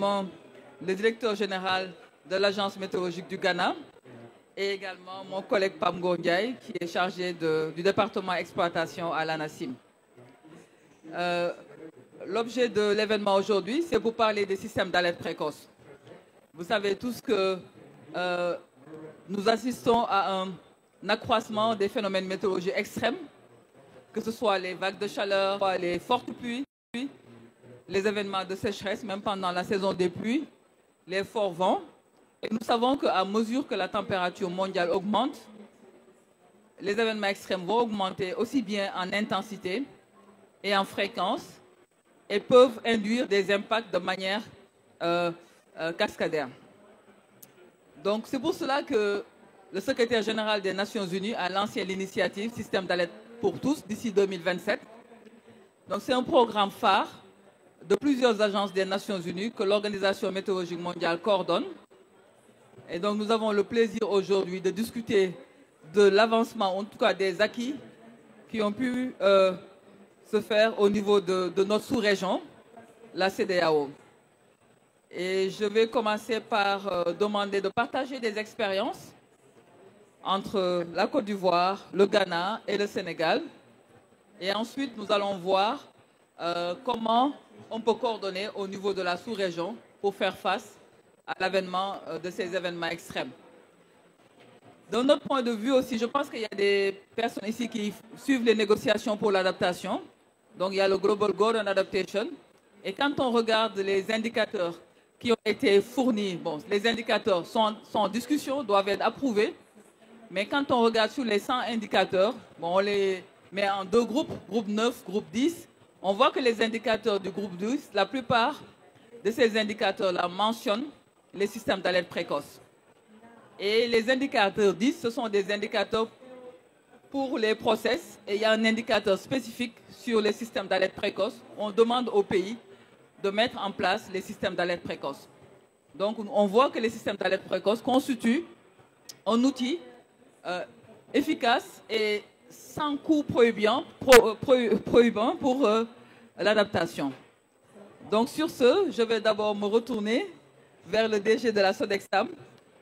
également le directeur général de l'Agence météorologique du Ghana et également mon collègue Pam Ndiaye qui est chargé du département exploitation à l'ANACIM. L'objet de l'événement aujourd'hui, c'est pour parler des systèmes d'alerte précoce. Vous savez tous que nous assistons à un accroissement des phénomènes météorologiques extrêmes, que ce soit les vagues de chaleur, les fortes pluies, les événements de sécheresse, même pendant la saison des pluies, les forts vents. Et nous savons qu'à mesure que la température mondiale augmente, les événements extrêmes vont augmenter aussi bien en intensité et en fréquence et peuvent induire des impacts de manière cascadaire. Donc c'est pour cela que le secrétaire général des Nations Unies a lancé l'initiative Système d'alerte pour tous d'ici 2027. Donc c'est un programme phare de plusieurs agences des Nations Unies que l'Organisation météorologique mondiale coordonne. Et donc nous avons le plaisir aujourd'hui de discuter de l'avancement, en tout cas des acquis qui ont pu se faire au niveau de notre sous-région, la CEDEAO. Et je vais commencer par demander de partager des expériences entre la Côte d'Ivoire, le Ghana et le Sénégal. Et ensuite, nous allons voir comment on peut coordonner au niveau de la sous-région pour faire face à l'avènement de ces événements extrêmes. De notre point de vue aussi, je pense qu'il y a des personnes ici qui suivent les négociations pour l'adaptation. Donc, il y a le Global Goal on Adaptation. Et quand on regarde les indicateurs qui ont été fournis, bon, les indicateurs sont en discussion, doivent être approuvés. Mais quand on regarde sur les 100 indicateurs, bon, on les met en deux groupes, groupe 9, groupe 10. On voit que les indicateurs du groupe 10, la plupart de ces indicateurs-là mentionnent les systèmes d'alerte précoce. Et les indicateurs 10, ce sont des indicateurs pour les process. Et il y a un indicateur spécifique sur les systèmes d'alerte précoce. On demande aux pays de mettre en place les systèmes d'alerte précoce. Donc, on voit que les systèmes d'alerte précoce constituent un outil efficace et sans coût prohibant pour l'adaptation. Donc, sur ce, je vais d'abord me retourner vers le DG de la Sodexam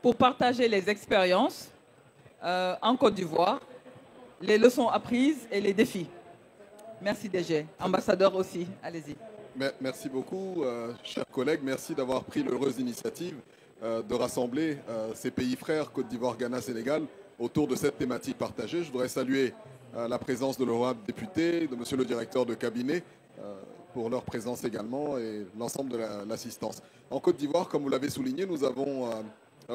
pour partager les expériences en Côte d'Ivoire, les leçons apprises et les défis. Merci DG. Ambassadeur aussi, allez-y. Merci beaucoup, chers collègues. Merci d'avoir pris l'heureuse initiative de rassembler ces pays frères, Côte d'Ivoire, Ghana, Sénégal, autour de cette thématique partagée. Je voudrais saluer la présence de l'honorable député, de monsieur le directeur de cabinet, pour leur présence également et l'ensemble de l'assistance. En Côte d'Ivoire, comme vous l'avez souligné, nous avons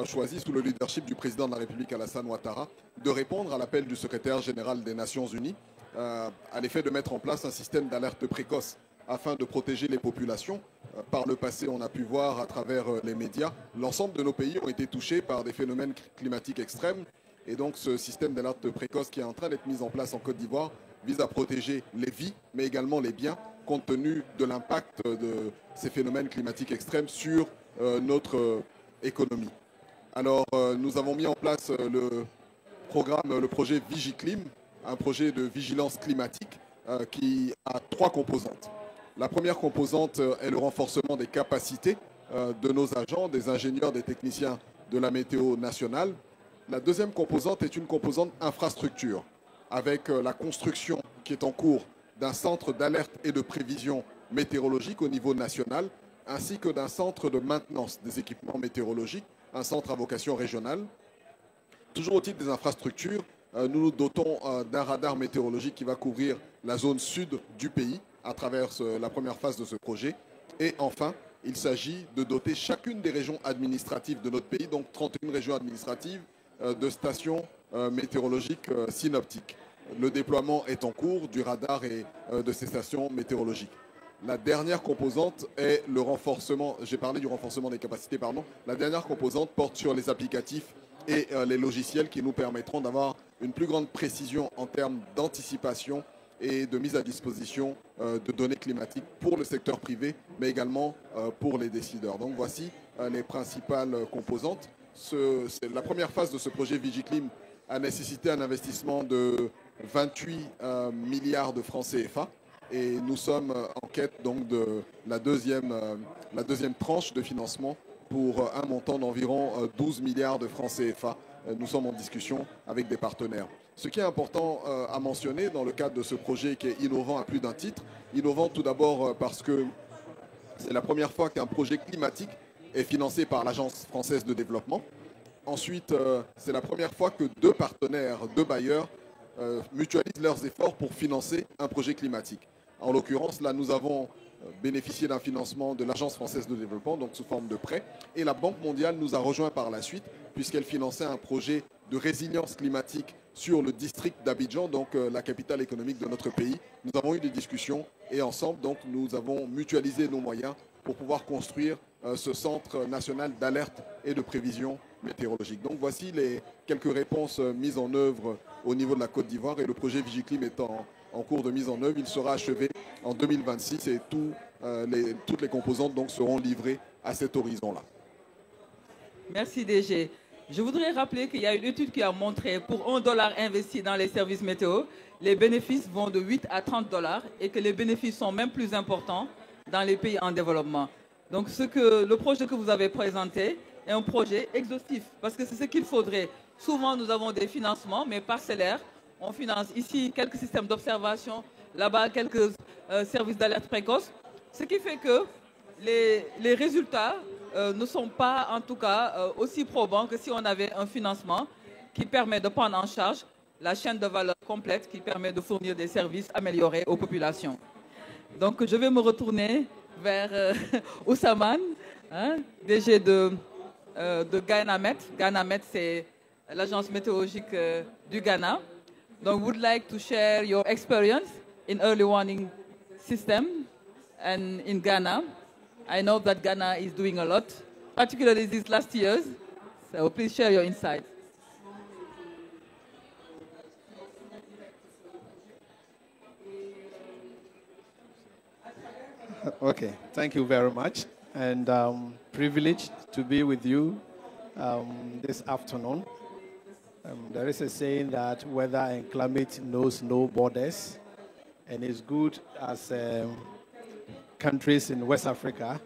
choisi, sous le leadership du président de la République Alassane Ouattara, de répondre à l'appel du secrétaire général des Nations Unies à l'effet de mettre en place un système d'alerte précoce afin de protéger les populations. Par le passé, on a pu voir à travers les médias, l'ensemble de nos pays ont été touchés par des phénomènes climatiques extrêmes. Et donc ce système d'alerte précoce qui est en train d'être mis en place en Côte d'Ivoire vise à protéger les vies, mais également les biens, compte tenu de l'impact de ces phénomènes climatiques extrêmes sur notre économie. Alors, nous avons mis en place le projet Vigiclim, un projet de vigilance climatique qui a 3 composantes. La première composante est le renforcement des capacités de nos agents, des ingénieurs, des techniciens de la météo nationale. La deuxième composante est une composante infrastructure, avec la construction qui est en cours d'un centre d'alerte et de prévision météorologique au niveau national, ainsi que d'un centre de maintenance des équipements météorologiques, un centre à vocation régionale. Toujours au titre des infrastructures, nous nous dotons d'un radar météorologique qui va couvrir la zone sud du pays à travers la première phase de ce projet. Et enfin, il s'agit de doter chacune des régions administratives de notre pays, donc 31 régions administratives, de stations météorologiques synoptiques. Le déploiement est en cours du radar et de ces stations météorologiques. La dernière composante est le renforcement, j'ai parlé du renforcement des capacités, pardon. La dernière composante porte sur les applicatifs et les logiciels qui nous permettront d'avoir une plus grande précision en termes d'anticipation et de mise à disposition de données climatiques pour le secteur privé, mais également pour les décideurs. Donc voici les principales composantes. La première phase de ce projet Vigiclim a nécessité un investissement de 28 milliards de francs CFA. et nous sommes en quête donc de la deuxième tranche de financement pour un montant d'environ 12 milliards de francs CFA. Nous sommes en discussion avec des partenaires. Ce qui est important à mentionner dans le cadre de ce projet qui est innovant à plus d'un titre, innovant tout d'abord parce que c'est la première fois qu'un projet climatique est financé par l'Agence française de développement. Ensuite, c'est la première fois que deux partenaires, deux bailleurs, mutualisent leurs efforts pour financer un projet climatique. En l'occurrence, là, nous avons bénéficié d'un financement de l'Agence française de développement, donc sous forme de prêt, et la Banque mondiale nous a rejoint par la suite, puisqu'elle finançait un projet de résilience climatique sur le district d'Abidjan, donc la capitale économique de notre pays. Nous avons eu des discussions et ensemble, donc, nous avons mutualisé nos moyens pour pouvoir construire ce centre national d'alerte et de prévision météorologique. Donc voici les quelques réponses mises en œuvre au niveau de la Côte d'Ivoire, et le projet Vigiclim est en cours de mise en œuvre. Il sera achevé en 2026 et toutes les composantes donc seront livrées à cet horizon-là. Merci DG. Je voudrais rappeler qu'il y a une étude qui a montré pour $1 investi dans les services météo, les bénéfices vont de 8 à 30 $ et que les bénéfices sont même plus importants dans les pays en développement. Donc le projet que vous avez présenté est un projet exhaustif parce que c'est ce qu'il faudrait. Souvent, nous avons des financements, mais parcellaires. On finance ici quelques systèmes d'observation, là-bas quelques services d'alerte précoce, ce qui fait que les résultats ne sont pas en tout cas aussi probants que si on avait un financement qui permet de prendre en charge la chaîne de valeur complète qui permet de fournir des services améliorés aux populations. Donc je vais me retourner vers Oussamane, hein, DG de GhanaMet. GhanaMet, c'est l'agence météorologique du Ghana. Donc, would like to share your experience in early warning system and in Ghana. I know that Ghana is doing a lot, particularly these last years. So please share your insights. Okay, thank you very much, and privileged to be with you this afternoon. There is a saying that weather and climate knows no borders, and it's good as countries in West Africa,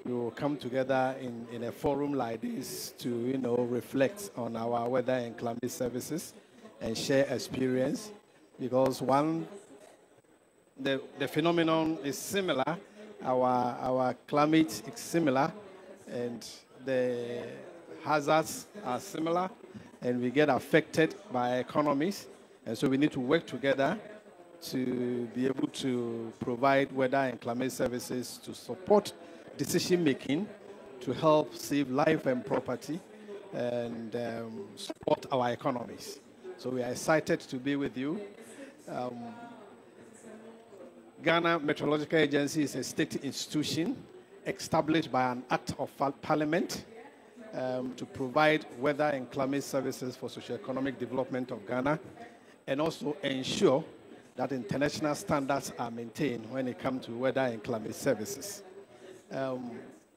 we will come together in a forum like this to, reflect on our weather and climate services and share experience, because the phenomenon is similar, our climate is similar, and the hazards are similar, and we get affected by economies, and so we need to work together to be able to provide weather and climate services to support decision-making, to help save life and property, and support our economies. So we are excited to be with you. Ghana Meteorological Agency is a state institution established by an act of parliament to provide weather and climate services for socio-economic development of Ghana, and also ensure that international standards are maintained when it comes to weather and climate services.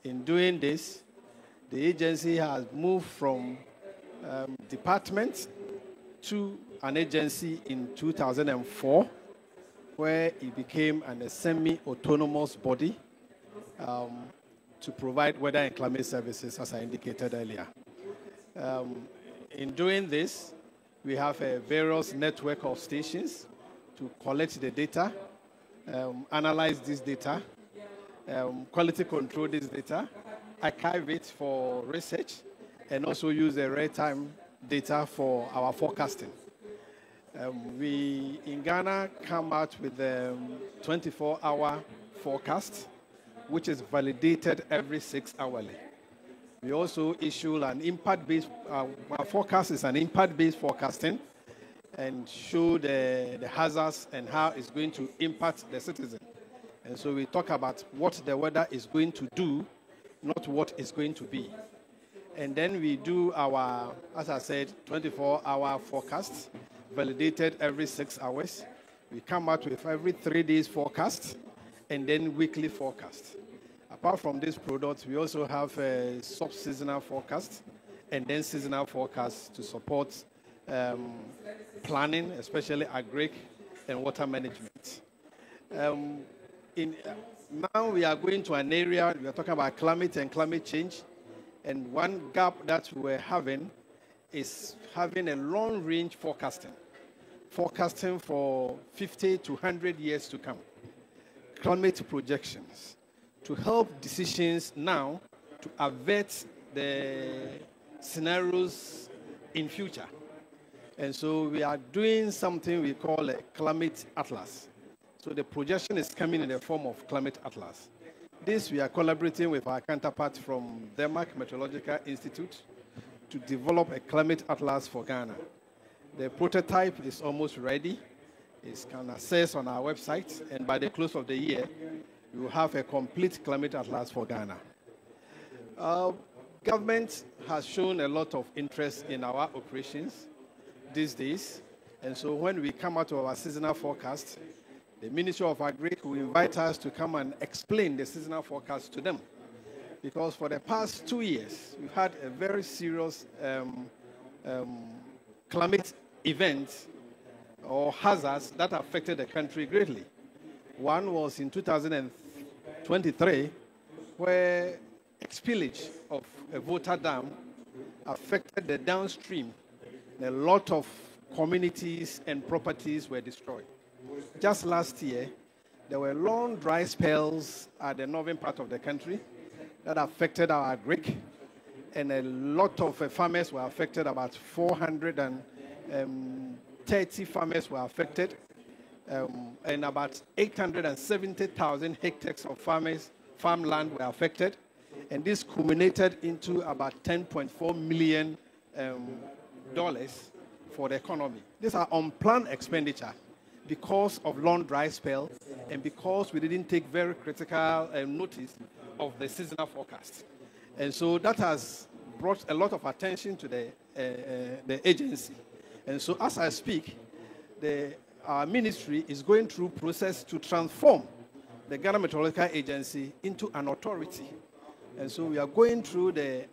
In doing this, the agency has moved from department to an agency in 2004, where it became a semi-autonomous body to provide weather and climate services, as I indicated earlier. In doing this, we have a various network of stations to collect the data, analyze this data, quality control this data, archive it for research, and also use the real-time data for our forecasting. We, in Ghana, come out with a 24-hour forecast, which is validated every 6 hourly. We also issue an impact-based, our forecast is an impact-based forecasting, and show the hazards and how it's going to impact the citizen. And so we talk about what the weather is going to do, not what it's going to be. And then we do our, as I said, 24-hour forecast, validated every 6 hours. We come out with every 3 days forecast, and then weekly forecast. Apart from this product, we also have a sub-seasonal forecast, and then seasonal forecast to support planning, especially agric and water management. Now we are going to an area, we are talking about climate and climate change, and one gap that we're having is having a long-range forecasting for 50 to 100 years to come. Climate projections to help decisions now to avert the scenarios in future. And so we are doing something we call a climate atlas. So the projection is coming in the form of climate atlas. This we are collaborating with our counterparts from Denmark Meteorological Institute to develop a climate atlas for Ghana. The prototype is almost ready. It can access on our website, and by the close of the year, we will have a complete climate atlas for Ghana. Government has shown a lot of interest in our operations these days, and so when we come out of our seasonal forecast, the Ministry of Agri will invite us to come and explain the seasonal forecast to them. Because for the past 2 years, we've had a very serious climate event or hazards that affected the country greatly. One was in 2023, where spillage of a Volta dam affected the downstream. A lot of communities and properties were destroyed. Just last year, there were long dry spells at the northern part of the country that affected our agric, and a lot of farmers were affected. About 430 farmers were affected, and about 870,000 hectares of farmland were affected, and this culminated into about $10.4 million for the economy. These are unplanned expenditure because of long dry spell and because we didn't take very critical notice of the seasonal forecast. And so that has brought a lot of attention to the agency. And so as I speak, our ministry is going through a process to transform the Ghana Meteorological Agency into an authority. And so we are going through the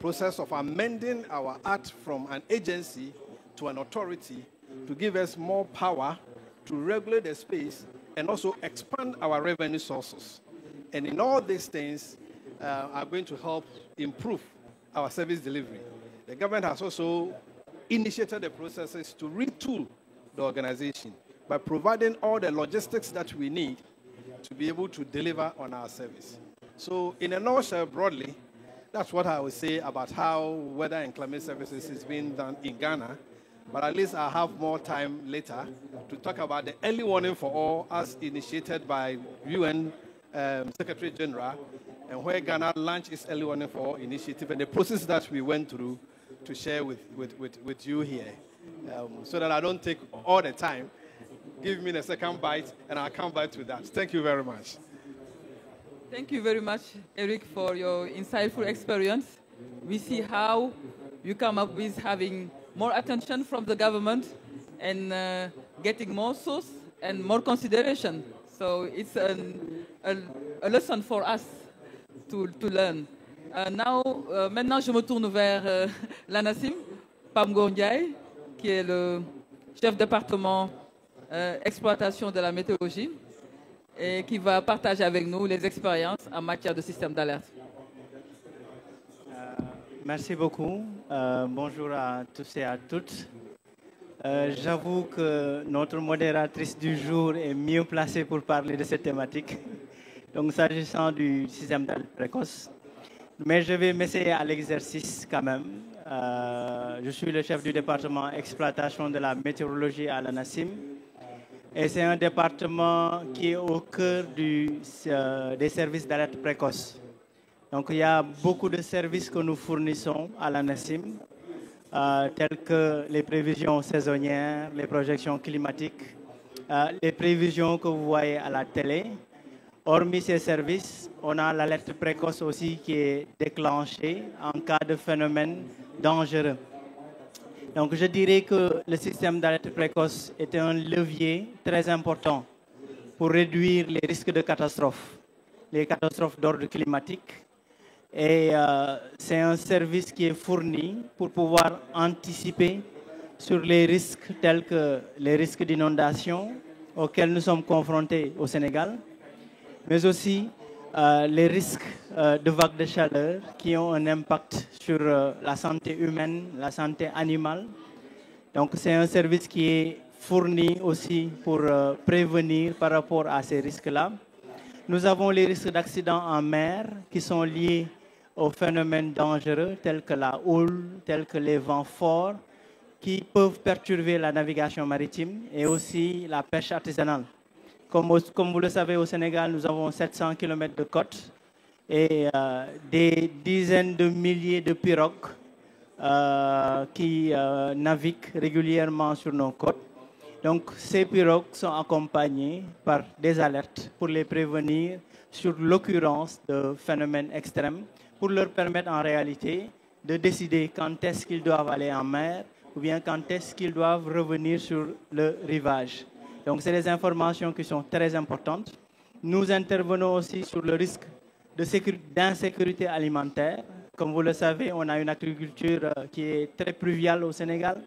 process of amending our act from an agency to an authority to give us more power to regulate the space and also expand our revenue sources. And in all these things are going to help improve our service delivery. The government has also initiated the processes to retool the organization by providing all the logistics that we need to be able to deliver on our service. So in a nutshell, broadly, that's what I would say about how weather and climate services is being done in Ghana. But at least I'll have more time later to talk about the early warning for all as initiated by UN Secretary General, and where Ghana launched its early warning for all initiative and the process that we went through to share with you here. So that I don't take all the time. Give me the second bite and I'll come back to that. Thank you very much. Thank you very much, Eric, for your insightful experience. We see how you come up with having more attention from the government and getting more source and more consideration. So it's a lesson for us to learn. Maintenant, je me tourne vers l'ANACIM, Pam Ngor Ndiaye, qui est le chef département exploitation de la météorologie et qui va partager avec nous les expériences en matière de système d'alerte. Merci beaucoup. Bonjour à tous et à toutes. J'avoue que notre modératrice du jour est mieux placée pour parler de cette thématique. Donc, s'agissant du système d'alerte précoce. Mais je vais m'essayer à l'exercice quand même. Je suis le chef du département exploitation de la météorologie à l'ANACIM. Et c'est un département qui est au cœur des services d'alerte précoce. Donc, il y a beaucoup de services que nous fournissons à l'ANACIM, tels que les prévisions saisonnières, les projections climatiques, les prévisions que vous voyez à la télé. Hormis ces services, on a l'alerte précoce aussi qui est déclenchée en cas de phénomène dangereux. Donc, je dirais que le système d'alerte précoce est un levier très important pour réduire les risques de catastrophes, les catastrophes d'ordre climatique. Et c'est un service qui est fourni pour pouvoir anticiper sur les risques tels que les risques d'inondation, auxquels nous sommes confrontés au Sénégal, mais aussi les risques de vagues de chaleur qui ont un impact sur la santé humaine, la santé animale. Donc c'est un service qui est fourni aussi pour prévenir par rapport à ces risques-là. Nous avons les risques d'accidents en mer qui sont liés aux phénomènes dangereux tels que la houle, tels que les vents forts, qui peuvent perturber la navigation maritime et aussi la pêche artisanale. Comme vous le savez, au Sénégal, nous avons 700 km de côte et des dizaines de milliers de pirogues qui naviguent régulièrement sur nos côtes. Donc, ces pirogues sont accompagnées par des alertes pour les prévenir sur l'occurrence de phénomènes extrêmes, pour leur permettre en réalité de décider quand est-ce qu'ils doivent aller en mer ou bien quand est-ce qu'ils doivent revenir sur le rivage. Donc, c'est des informations qui sont très importantes. Nous intervenons aussi sur le risque d'insécurité alimentaire. Comme vous le savez, on a une agriculture qui est très pluviale au Sénégal.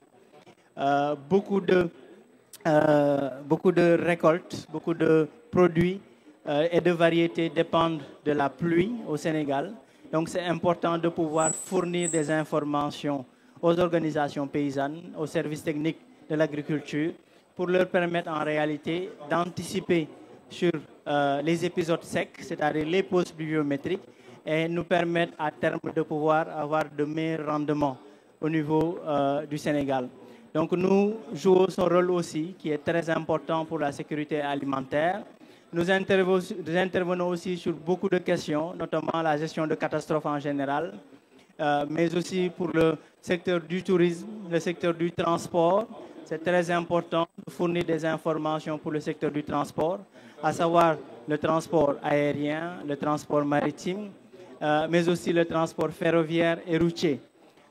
Beaucoup de récoltes, beaucoup de produits et de variétés dépendent de la pluie au Sénégal. Donc, c'est important de pouvoir fournir des informations aux organisations paysannes, aux services techniques de l'agriculture, pour leur permettre en réalité d'anticiper sur les épisodes secs, c'est-à-dire les pauses pluviométriques, et nous permettre à terme de pouvoir avoir de meilleurs rendements au niveau du Sénégal. Donc nous jouons ce rôle aussi qui est très important pour la sécurité alimentaire. Nous intervenons aussi sur beaucoup de questions, notamment la gestion de catastrophes en général, mais aussi pour le secteur du tourisme, le secteur du transport. C'est très important de fournir des informations pour le secteur du transport, à savoir le transport aérien, le transport maritime, mais aussi le transport ferroviaire et routier.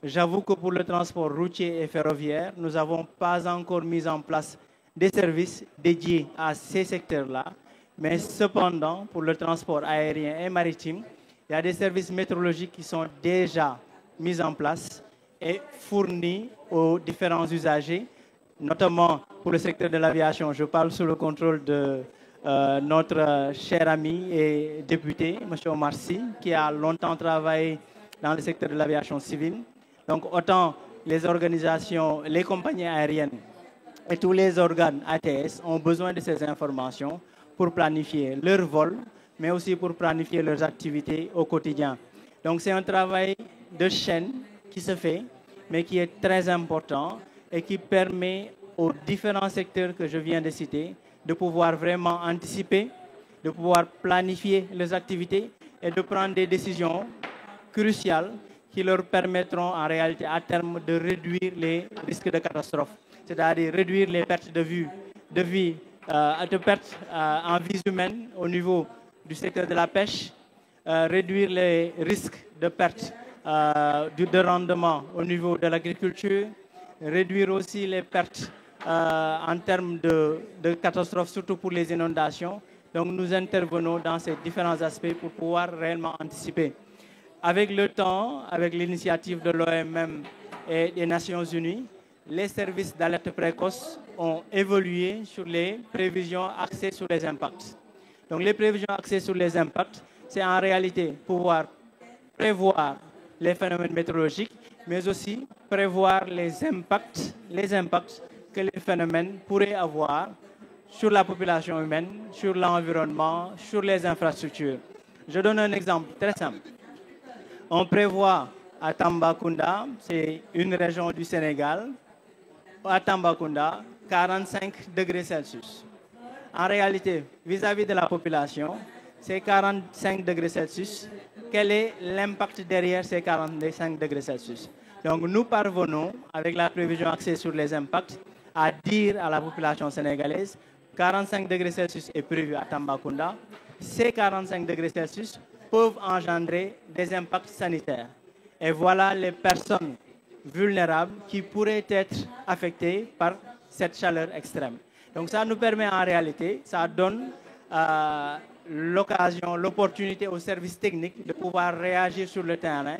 J'avoue que pour le transport routier et ferroviaire, nous n'avons pas encore mis en place des services dédiés à ces secteurs-là. Mais cependant, pour le transport aérien et maritime, il y a des services météorologiques qui sont déjà mis en place et fournis aux différents usagers, notamment pour le secteur de l'aviation. Je parle sous le contrôle de notre cher ami et député, M. Omar Sy, qui a longtemps travaillé dans le secteur de l'aviation civile. Donc, autant les organisations, les compagnies aériennes et tous les organes ATS ont besoin de ces informations pour planifier leurs vols, mais aussi pour planifier leurs activités au quotidien. Donc, c'est un travail de chaîne qui se fait, mais qui est très important et qui permet aux différents secteurs que je viens de citer de pouvoir vraiment anticiper, de pouvoir planifier les activités et de prendre des décisions cruciales qui leur permettront en réalité à terme de réduire les risques de catastrophe, c'est-à-dire réduire les pertes de pertes en vie humaine au niveau du secteur de la pêche, réduire les risques de pertes de rendement au niveau de l'agriculture, réduire aussi les pertes en termes de catastrophes, surtout pour les inondations. Donc nous intervenons dans ces différents aspects pour pouvoir réellement anticiper. Avec le temps, avec l'initiative de l'OMM et des Nations Unies, les services d'alerte précoce ont évolué sur les prévisions axées sur les impacts. Donc les prévisions axées sur les impacts, c'est en réalité pouvoir prévoir les phénomènes météorologiques, mais aussi prévoir les impacts que les phénomènes pourraient avoir sur la population humaine, sur l'environnement, sur les infrastructures. Je donne un exemple très simple. On prévoit à Tambacounda, c'est une région du Sénégal, à Tambacounda, 45 degrés Celsius. En réalité, vis-à-vis de la population, c'est 45 degrés Celsius. Quel est l'impact derrière ces 45 degrés Celsius? Donc nous parvenons, avec la prévision axée sur les impacts, à dire à la population sénégalaise 45 degrés Celsius est prévu à Tambacounda. Ces 45 degrés Celsius peuvent engendrer des impacts sanitaires. Et voilà les personnes vulnérables qui pourraient être affectées par cette chaleur extrême. Donc ça nous permet en réalité, ça donne l'occasion, l'opportunité aux services techniques de pouvoir réagir sur le terrain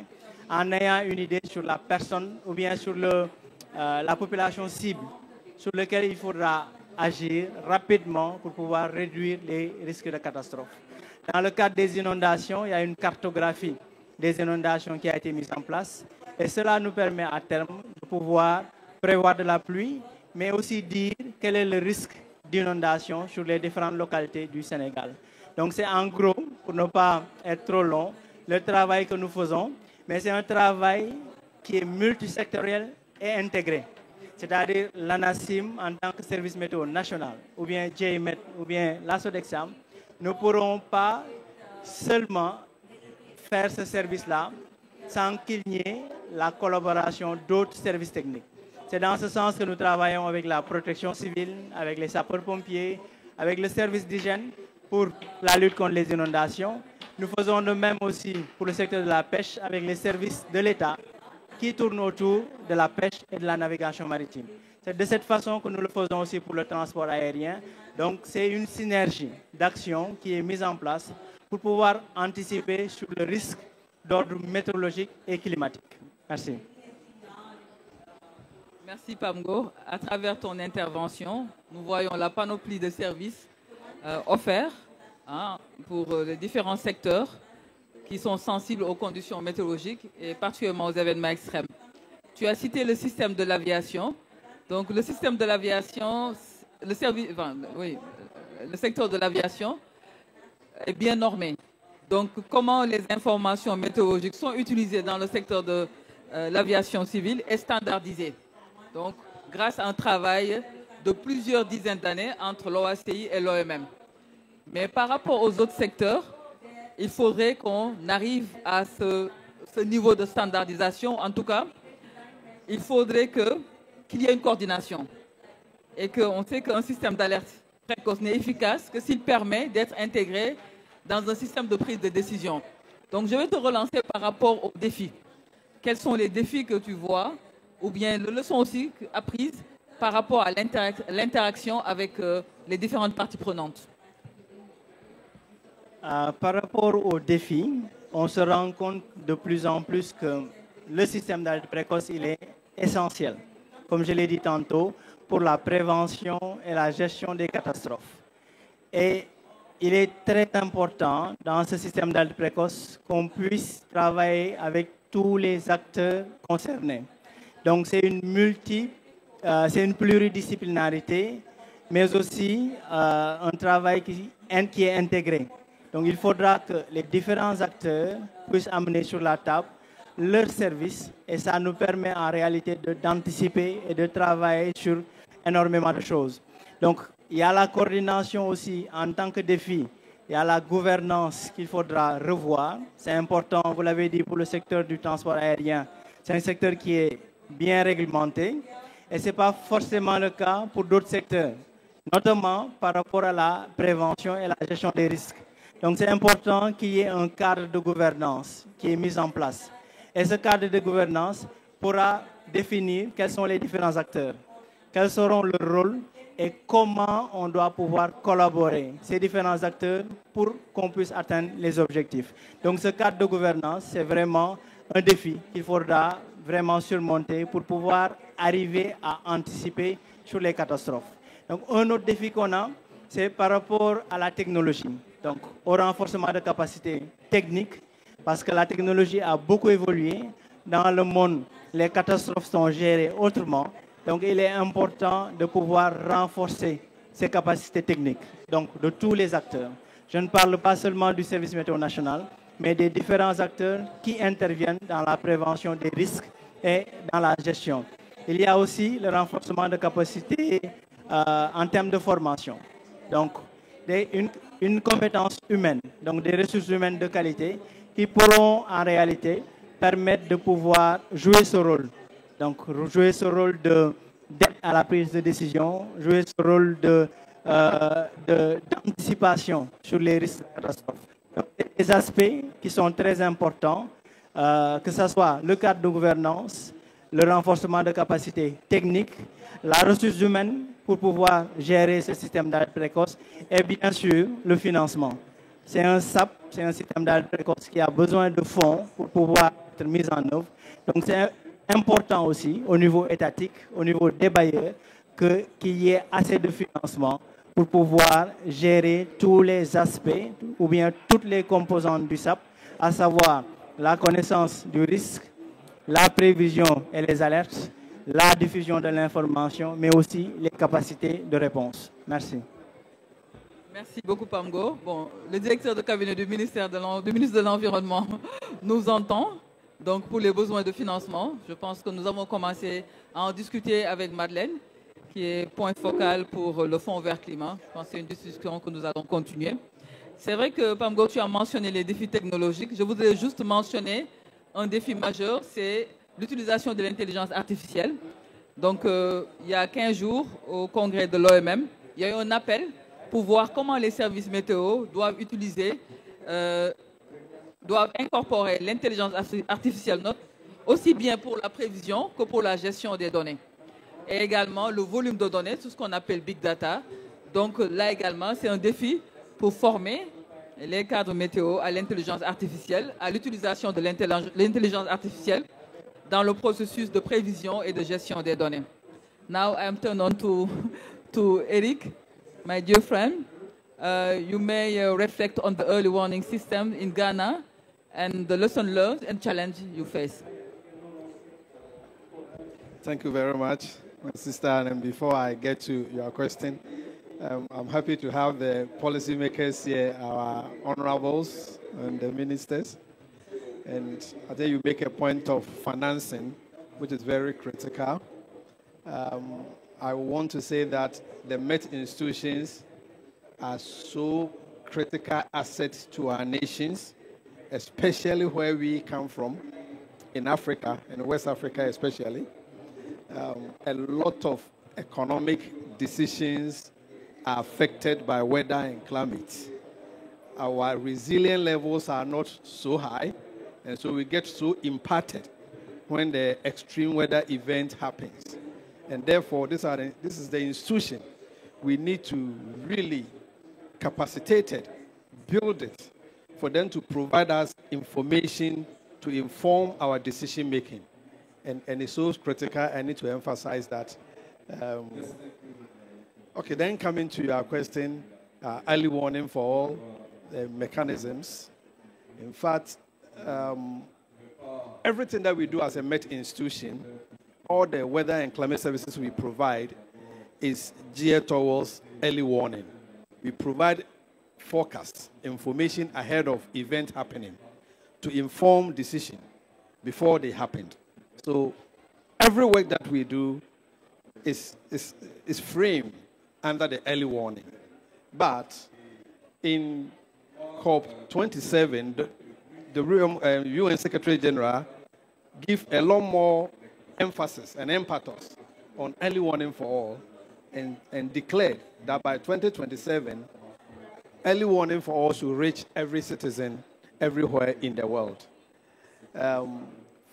en ayant une idée sur la personne ou bien sur la population cible sur laquelle il faudra agir rapidement pour pouvoir réduire les risques de catastrophe. Dans le cadre des inondations, il y a une cartographie des inondations qui a été mise en place. Et cela nous permet à terme de pouvoir prévoir de la pluie, mais aussi dire quel est le risque d'inondation sur les différentes localités du Sénégal. Donc c'est en gros, pour ne pas être trop long, le travail que nous faisons, mais c'est un travail qui est multisectoriel et intégré. C'est-à-dire l'ANACIM en tant que service météo national, ou bien JMET, ou bien la Sodexam, ne pourront pas seulement faire ce service-là sans qu'il n'y ait la collaboration d'autres services techniques. C'est dans ce sens que nous travaillons avec la protection civile, avec les sapeurs-pompiers, avec le service d'hygiène pour la lutte contre les inondations. Nous faisons de même aussi pour le secteur de la pêche avec les services de l'État qui tournent autour de la pêche et de la navigation maritime. C'est de cette façon que nous le faisons aussi pour le transport aérien. Donc c'est une synergie d'action qui est mise en place pour pouvoir anticiper sur le risque d'ordre météorologique et climatique. Merci. Merci Pamgo. À travers ton intervention, nous voyons la panoplie de services offerts pour les différents secteurs qui sont sensibles aux conditions météorologiques et particulièrement aux événements extrêmes. Tu as cité le système de l'aviation. Donc le système de l'aviation, le secteur de l'aviation est bien normé. Donc comment les informations météorologiques sont utilisées dans le secteur de l'aviation civile est standardisé. Donc, grâce à un travail de plusieurs dizaines d'années entre l'OACI et l'OMM. Mais par rapport aux autres secteurs, il faudrait qu'on arrive à ce niveau de standardisation. En tout cas, il faudrait qu'il y ait une coordination. Et qu'on sait qu'un système d'alerte précoce n'est efficace que s'il permet d'être intégré dans un système de prise de décision. Donc, je vais te relancer par rapport aux défis. Quels sont les défis que tu vois ou bien les leçons aussi apprises par rapport à l'interaction avec les différentes parties prenantes? Par rapport aux défis, on se rend compte de plus en plus que le système d'alerte précoce il est essentiel, comme je l'ai dit tantôt, pour la prévention et la gestion des catastrophes. Et il est très important dans ce système d'alerte précoce qu'on puisse travailler avec tous les acteurs concernés. Donc c'est une pluridisciplinarité, mais aussi un travail qui est intégré. Donc il faudra que les différents acteurs puissent amener sur la table leurs services et ça nous permet en réalité d'anticiper et de travailler sur énormément de choses. Donc il y a la coordination aussi en tant que défi, il y a la gouvernance qu'il faudra revoir. C'est important, vous l'avez dit, pour le secteur du transport aérien. C'est un secteur qui est bien réglementé et ce n'est pas forcément le cas pour d'autres secteurs, notamment par rapport à la prévention et la gestion des risques. Donc c'est important qu'il y ait un cadre de gouvernance qui est mis en place. Et ce cadre de gouvernance pourra définir quels sont les différents acteurs, quels seront leurs rôles et comment on doit pouvoir collaborer, ces différents acteurs, pour qu'on puisse atteindre les objectifs. Donc ce cadre de gouvernance, c'est vraiment un défi qu'il faudra vraiment surmonter pour pouvoir arriver à anticiper sur les catastrophes. Donc un autre défi qu'on a, c'est par rapport à la technologie. Donc au renforcement de capacités techniques, parce que la technologie a beaucoup évolué. Dans le monde, les catastrophes sont gérées autrement. Donc il est important de pouvoir renforcer ces capacités techniques, donc de tous les acteurs. Je ne parle pas seulement du service météo national, mais des différents acteurs qui interviennent dans la prévention des risques et dans la gestion. Il y a aussi le renforcement de capacités en termes de formation. Donc, une compétence humaine, donc des ressources humaines de qualité qui pourront en réalité permettre de pouvoir jouer ce rôle. Donc, jouer ce rôle d'aide à la prise de décision, jouer ce rôle d'anticipation sur les risques de catastrophe. Donc, des aspects qui sont très importants, que ce soit le cadre de gouvernance, le renforcement de capacités techniques, la ressource humaine pour pouvoir gérer ce système d'alerte précoce et bien sûr le financement. C'est un SAP, c'est un système d'alerte précoce qui a besoin de fonds pour pouvoir être mis en œuvre. Donc c'est important aussi au niveau étatique, au niveau des bailleurs, qu'il y ait assez de financement pour pouvoir gérer tous les aspects ou bien toutes les composantes du SAP, à savoir la connaissance du risque, la prévision et les alertes, la diffusion de l'information, mais aussi les capacités de réponse. Merci. Merci beaucoup, Pamgo. Bon, le directeur de cabinet du ministre de l'Environnement nous entend. Donc, pour les besoins de financement, je pense que nous avons commencé à en discuter avec Madeleine, qui est point focal pour le Fonds vert climat. Je pense que c'est une discussion que nous allons continuer. C'est vrai que, Pamgo, tu as mentionné les défis technologiques. Je voudrais juste mentionner un défi majeur, c'est l'utilisation de l'intelligence artificielle. Donc, il y a 15 jours, au congrès de l'OMM, il y a eu un appel pour voir comment les services météo doivent incorporer l'intelligence artificielle, aussi bien pour la prévision que pour la gestion des données. Et également le volume de données, tout ce qu'on appelle Big Data. Donc là également, c'est un défi pour former les cadres météo à l'intelligence artificielle, à l'utilisation de l'intelligence artificielle dans le processus de prévision et de gestion des données. Now I am turned on to Eric, my dear friend. You may reflect on the early warning system in Ghana and the lesson learned and challenge you face. Thank you very much, my sister. And before I get to your question, I'm happy to have the policymakers here, our honorables and the ministers. And I think you make a point of financing, which is very critical. I want to say that the Met institutions are so critical assets to our nations, especially where we come from, in Africa, in West Africa especially. A lot of economic decisions are affected by weather and climate. Our resilience levels are not so high, and so we get so impacted when the extreme weather event happens. And therefore, this is the institution we need to really capacitate it, build it, for them to provide us information to inform our decision making. And it's so critical. I need to emphasize that. Okay, then coming to your question, early warning for all mechanisms. In fact, everything that we do as a Met institution, all the weather and climate services we provide is geared towards early warning. We provide forecasts, information ahead of event happening to inform decision before they happened. So every work that we do is framed under the early warning. But in COP27, the UN Secretary General give a lot more emphasis and impetus on early warning for all and declared that by 2027, early warning for all should reach every citizen everywhere in the world.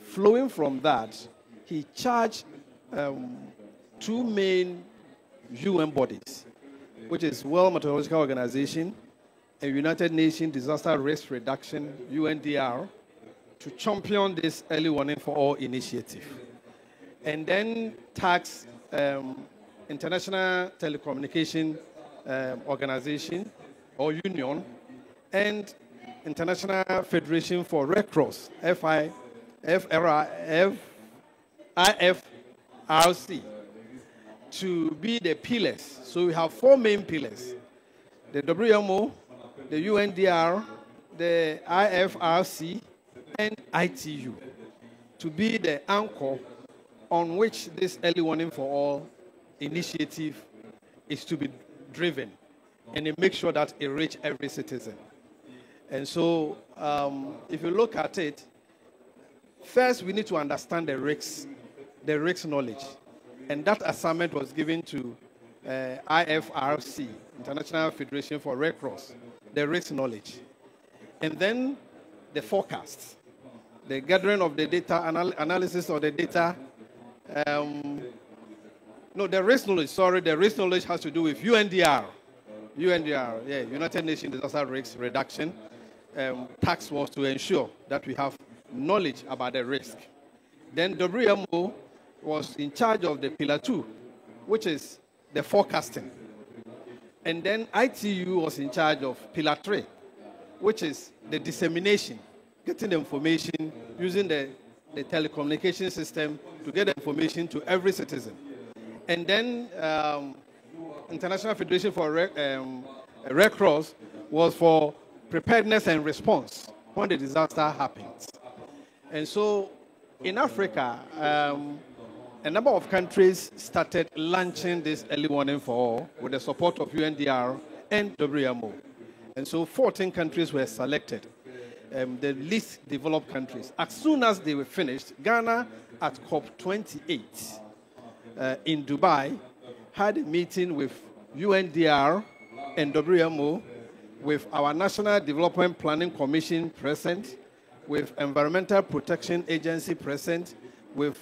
Flowing from that, he charged two main UN bodies, which is World Meteorological Organization and United Nations Disaster Risk Reduction, UNDR, to champion this early warning for all initiative. And then tax International Telecommunication Organization or Union and International Federation for Red Cross, IFRC, to be the pillars. So we have four main pillars: the WMO, the UNDR, the IFRC, and ITU, to be the anchor on which this early warning for all initiative is to be driven, and it makes sure that it reaches every citizen. And so if you look at it, first we need to understand the risks knowledge. And that assignment was given to IFRC, International Federation for Red Cross, the risk knowledge. And then the forecast, the gathering of the data, analysis of the data. The risk knowledge has to do with UNDR, United Nations Disaster Risk Reduction. Task was to ensure that we have knowledge about the risk. Then WMO was in charge of the Pillar 2, which is the forecasting. And then ITU was in charge of Pillar 3, which is the dissemination, getting the information, using the telecommunication system to get the information to every citizen. And then International Federation for Red Cross was for preparedness and response when the disaster happens. And so in Africa, a number of countries started launching this early warning for all with the support of UNDR and WMO. And so 14 countries were selected, the least developed countries. As soon as they were finished, Ghana at COP28 in Dubai had a meeting with UNDR and WMO, with our National Development Planning Commission present, with Environmental Protection Agency present, with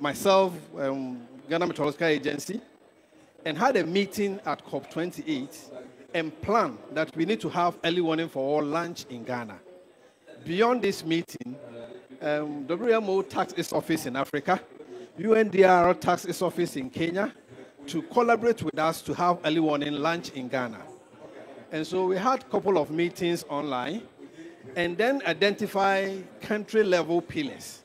myself, Ghana Meteorological Agency, and had a meeting at COP28 and planned that we need to have early warning for all launch in Ghana. Beyond this meeting, WMO tasked its office in Africa, UNDR tasked its office in Kenya to collaborate with us to have early warning launch in Ghana. And so we had a couple of meetings online and then identify country-level pillars.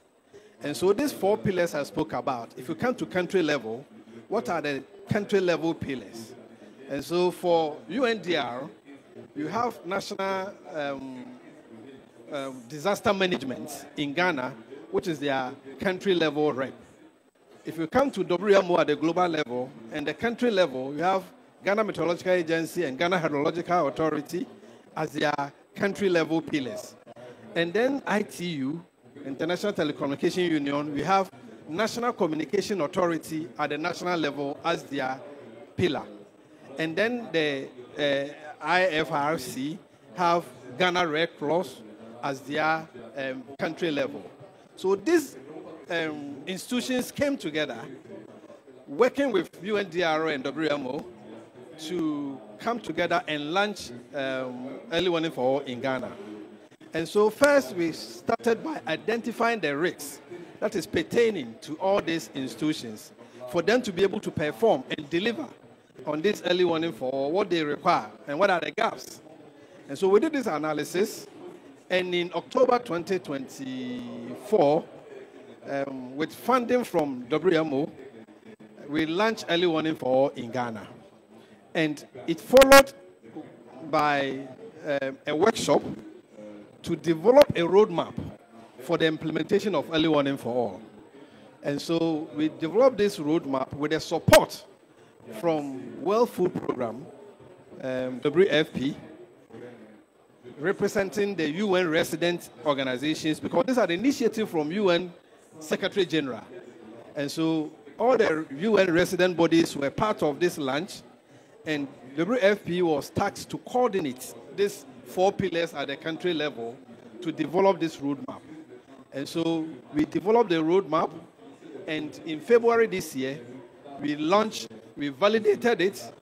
And so these 4 pillars I spoke about, if you come to country level, what are the country-level pillars? And so for UNDR, you have national disaster management in Ghana, which is their country-level rep. If you come to WMO at the global level, and the country level, you have Ghana Meteorological Agency and Ghana Hydrological Authority as their country-level pillars. And then ITU, International Telecommunication Union, we have National Communication Authority at the national level as their pillar. And then the IFRC have Ghana Red Cross as their country level. So these institutions came together, working with UNDRO and WMO, to come together and launch early warning for all in Ghana. And so first we started by identifying the risks that is pertaining to all these institutions for them to be able to perform and deliver on this early warning for what they require and what are the gaps. And so we did this analysis, and in October 2024, with funding from WMO, we launched early warning for all in Ghana. And it followed by a workshop to develop a roadmap for the implementation of early warning for all. And so we developed this roadmap with the support from World Food Programme, WFP, representing the UN resident organizations, because these are the initiatives from UN Secretary General. And so all the UN resident bodies were part of this launch, and WFP was tasked to coordinate these 4 pillars at the country level to develop this roadmap. And so we developed the roadmap, and in February this year, we launched, we validated it,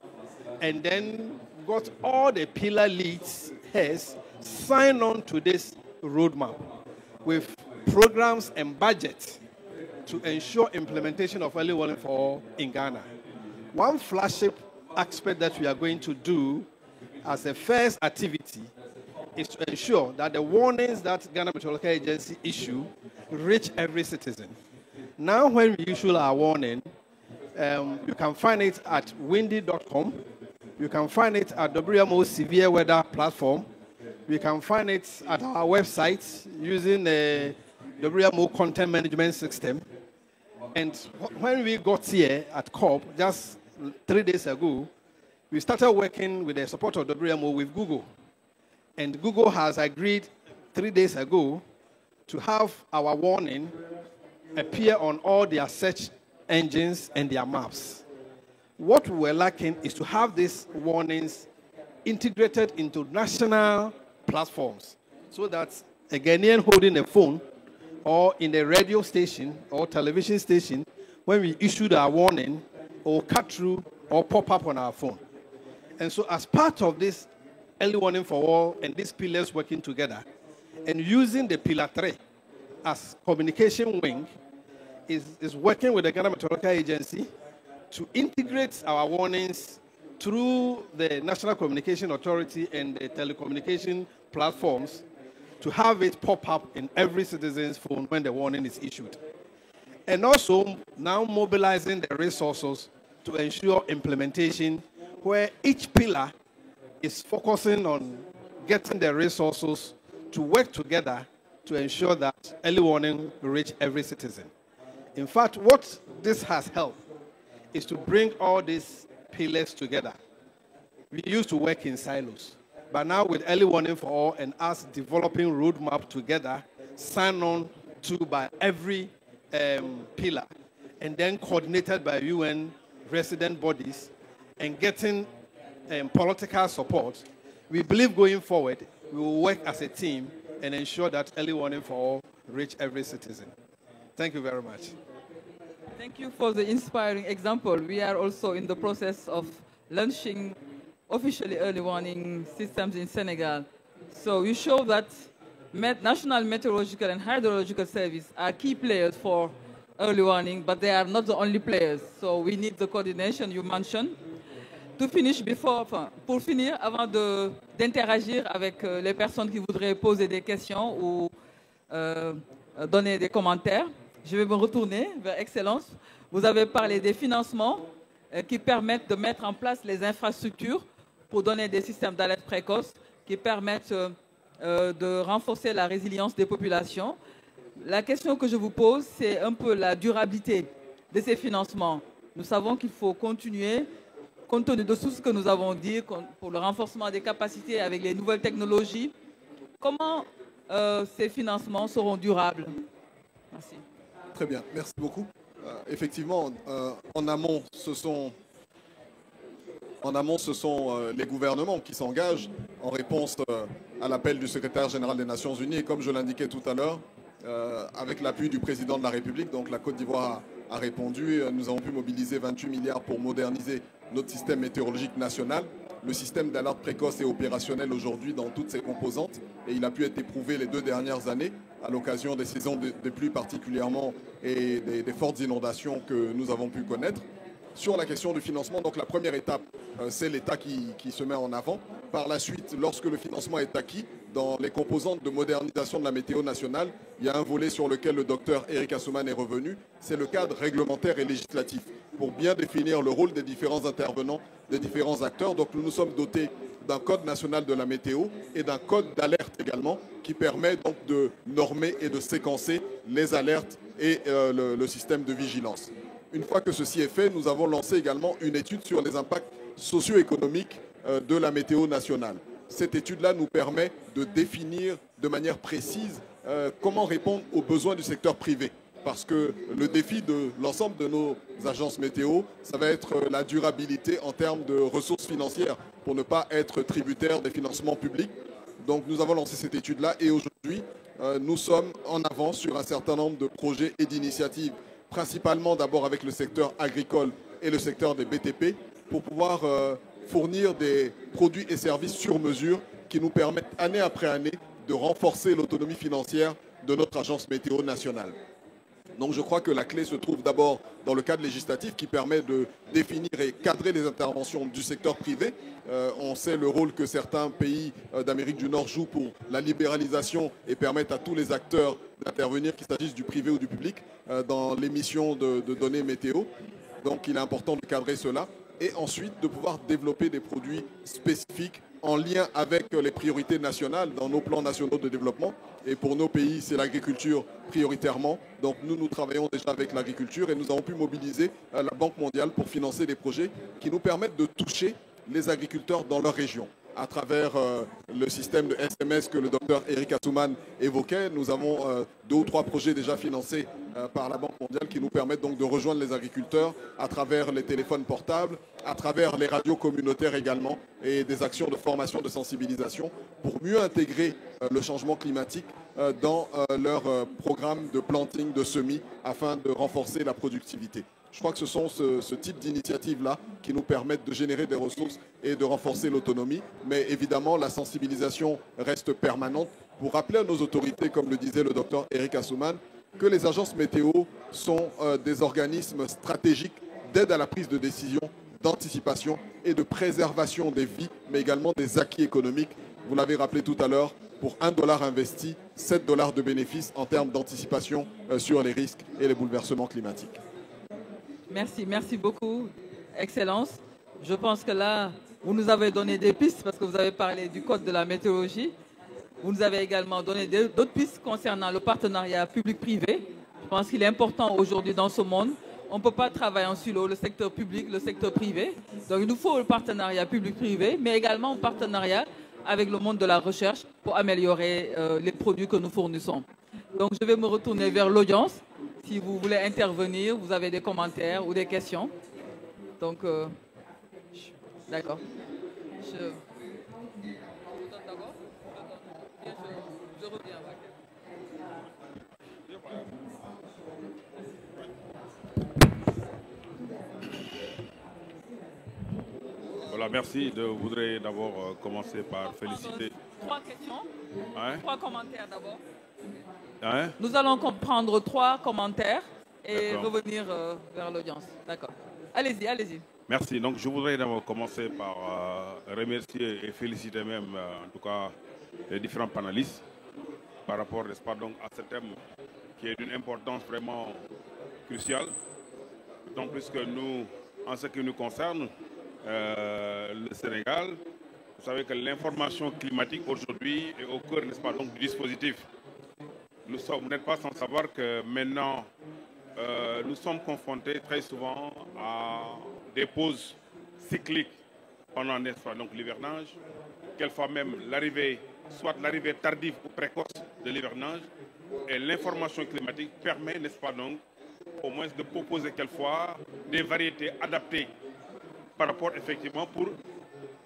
and then got all the pillar leads heads signed on to this roadmap with programs and budgets to ensure implementation of early warning for all in Ghana. One flagship aspect that we are going to do as a first activity is to ensure that the warnings that Ghana Meteorological Agency issue reach every citizen. Now when we issue our warning, you can find it at windy.com. You can find it at WMO Severe Weather Platform. You can find it at our website using the WMO Content Management System. And when we got here at COP, just 3 days ago, we started working with the support of WMO with Google. And Google has agreed 3 days ago to have our warning appear on all their search engines and their maps. What we're lacking is to have these warnings integrated into national platforms so that a Ghanaian holding a phone or in a radio station or television station, when we issued our warning, or cut through or pop up on our phone. And so as part of this early warning for all and these pillars working together and using the pillar 3 as communication wing is working with the Ghana Meteorological Agency to integrate our warnings through the National Communication Authority and the telecommunication platforms to have it pop up in every citizen's phone when the warning is issued. And also now mobilizing the resources to ensure implementation where each pillar is focusing on getting the resources to work together to ensure that early warning will reach every citizen. In fact, what this has helped is to bring all these pillars together. We used to work in silos, but now with early warning for all and us developing roadmap together, signed on to by every pillar, and then coordinated by UN resident bodies and getting political support, we believe going forward, we will work as a team and ensure that early warning for all reach every citizen. Thank you very much. Thank you for the inspiring example. We are also in the process of launching officially early warning systems in Senegal. So you show that National Meteorological and Hydrological Service are key players for early warning, but they are not the only players. So we need the coordination you mentioned. Pour finir, avant d'interagir avec les personnes qui voudraient poser des questions ou donner des commentaires, je vais me retourner vers Excellence. Vous avez parlé des financements qui permettent de mettre en place les infrastructures pour donner des systèmes d'alerte précoce qui permettent de renforcer la résilience des populations. La question que je vous pose, c'est un peu la durabilité de ces financements. Nous savons qu'il faut continuer, compte tenu de tout ce que nous avons dit, pour le renforcement des capacités avec les nouvelles technologies. Comment ces financements seront durables? Merci. Très bien, merci beaucoup. Effectivement, en amont, ce sont les gouvernements qui s'engagent en réponse à l'appel du secrétaire général des Nations Unies. Et comme je l'indiquais tout à l'heure, avec l'appui du président de la République, donc la Côte d'Ivoire a répondu. Nous avons pu mobiliser 28 milliards pour moderniser notre système météorologique national. Le système d'alerte précoce est opérationnel aujourd'hui dans toutes ses composantes et il a pu être éprouvé les 2 dernières années à l'occasion des saisons des pluies particulièrement et des fortes inondations que nous avons pu connaître. Sur la question du financement, donc la première étape, c'est l'État qui se met en avant. Par la suite, lorsque le financement est acquis, dans les composantes de modernisation de la météo nationale, il y a un volet sur lequel le docteur Eric Assouman est revenu, c'est le cadre réglementaire et législatif, pour bien définir le rôle des différents intervenants, des différents acteurs. Donc nous nous sommes dotés d'un code national de la météo et d'un code d'alerte également, qui permet donc de normer et de séquencer les alertes et le système de vigilance. Une fois que ceci est fait, nous avons lancé également une étude sur les impacts socio-économiques de la météo nationale. Cette étude-là nous permet de définir de manière précise comment répondre aux besoins du secteur privé. Parce que le défi de l'ensemble de nos agences météo, ça va être la durabilité en termes de ressources financières pour ne pas être tributaire des financements publics. Donc nous avons lancé cette étude-là et aujourd'hui, nous sommes en avance sur un certain nombre de projets et d'initiatives, principalement d'abord avec le secteur agricole et le secteur des BTP, pour pouvoir fournir des produits et services sur mesure qui nous permettent année après année de renforcer l'autonomie financière de notre agence météo nationale. Donc je crois que la clé se trouve d'abord dans le cadre législatif qui permet de définir et cadrer les interventions du secteur privé. On sait le rôle que certains pays d'Amérique du Nord jouent pour la libéralisation et permettent à tous les acteurs d'intervenir, qu'il s'agisse du privé ou du public, dans l'émission de données météo. Donc il est important de cadrer cela et ensuite de pouvoir développer des produits spécifiques en lien avec les priorités nationales dans nos plans nationaux de développement. Et pour nos pays, c'est l'agriculture prioritairement. Donc nous travaillons déjà avec l'agriculture et nous avons pu mobiliser la Banque mondiale pour financer des projets qui nous permettent de toucher les agriculteurs dans leur région. À travers le système de SMS que le docteur Eric Assouman évoquait, nous avons 2 ou 3 projets déjà financés par la Banque mondiale qui nous permettent donc de rejoindre les agriculteurs à travers les téléphones portables, à travers les radios communautaires également et des actions de formation, de sensibilisation pour mieux intégrer le changement climatique dans leur programme de planting, de semis afin de renforcer la productivité. Je crois que ce sont ce type d'initiatives-là qui nous permettent de générer des ressources et de renforcer l'autonomie. Mais évidemment, la sensibilisation reste permanente pour rappeler à nos autorités, comme le disait le docteur Eric Assouman, que les agences météo sont des organismes stratégiques d'aide à la prise de décision, d'anticipation et de préservation des vies, mais également des acquis économiques. Vous l'avez rappelé tout à l'heure, pour $1 investi, $7 de bénéfices en termes d'anticipation sur les risques et les bouleversements climatiques. Merci beaucoup, Excellence. Je pense que là, vous nous avez donné des pistes parce que vous avez parlé du code de la météorologie. Vous nous avez également donné d'autres pistes concernant le partenariat public-privé. Je pense qu'il est important aujourd'hui dans ce monde. On ne peut pas travailler en silo, le secteur public, le secteur privé. Donc il nous faut le partenariat public-privé, mais également un partenariat avec le monde de la recherche pour améliorer les produits que nous fournissons. Donc je vais me retourner vers l'audience. Si vous voulez intervenir, vous avez des commentaires ou des questions. Donc, d'accord. Je donne d'abord. Je reviens. Voilà, merci. Je voudrais d'abord commencer par féliciter. 3 questions, hein? 3 commentaires d'abord. Hein? Nous allons comprendre 3 commentaires et revenir vers l'audience. D'accord. Allez-y, allez-y. Merci. Donc, je voudrais d'abord commencer par remercier et féliciter même, en tout cas, les différents panélistes par rapport, n'est-ce pas, donc, à ce thème qui est d'une importance vraiment cruciale. D'autant plus que nous, en ce qui nous concerne, le Sénégal, vous savez que l'information climatique aujourd'hui est au cœur, n'est-ce pas, donc, du dispositif. Vous n'êtes pas sans savoir que maintenant, nous sommes confrontés très souvent à des pauses cycliques pendant, n'est-ce pas, donc l'hivernage, quelquefois même l'arrivée, soit l'arrivée tardive ou précoce de l'hivernage, et l'information climatique permet, n'est-ce pas, donc, au moins de proposer quelquefois des variétés adaptées par rapport, effectivement, pour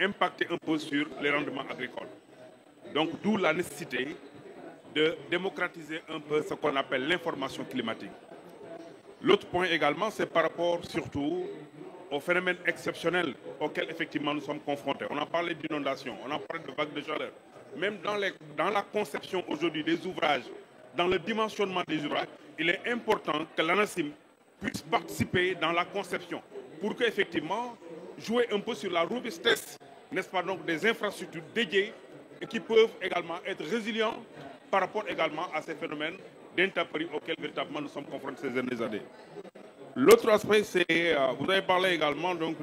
impacter un peu sur les rendements agricoles. Donc, d'où la nécessité de démocratiser un peu ce qu'on appelle l'information climatique. L'autre point également, c'est par rapport surtout aux phénomènes exceptionnels auxquels effectivement nous sommes confrontés. On a parlé d'inondations, on a parlé de vagues de chaleur. Même dans la conception aujourd'hui des ouvrages, dans le dimensionnement des ouvrages, il est important que l'ANACIM puisse participer dans la conception pour qu'effectivement jouer un peu sur la robustesse, n'est-ce pas, donc des infrastructures dédiées et qui peuvent également être résilients par rapport également à ces phénomènes d'intempéries auxquels véritablement nous sommes confrontés ces dernières années. L'autre aspect, c'est, vous avez parlé également donc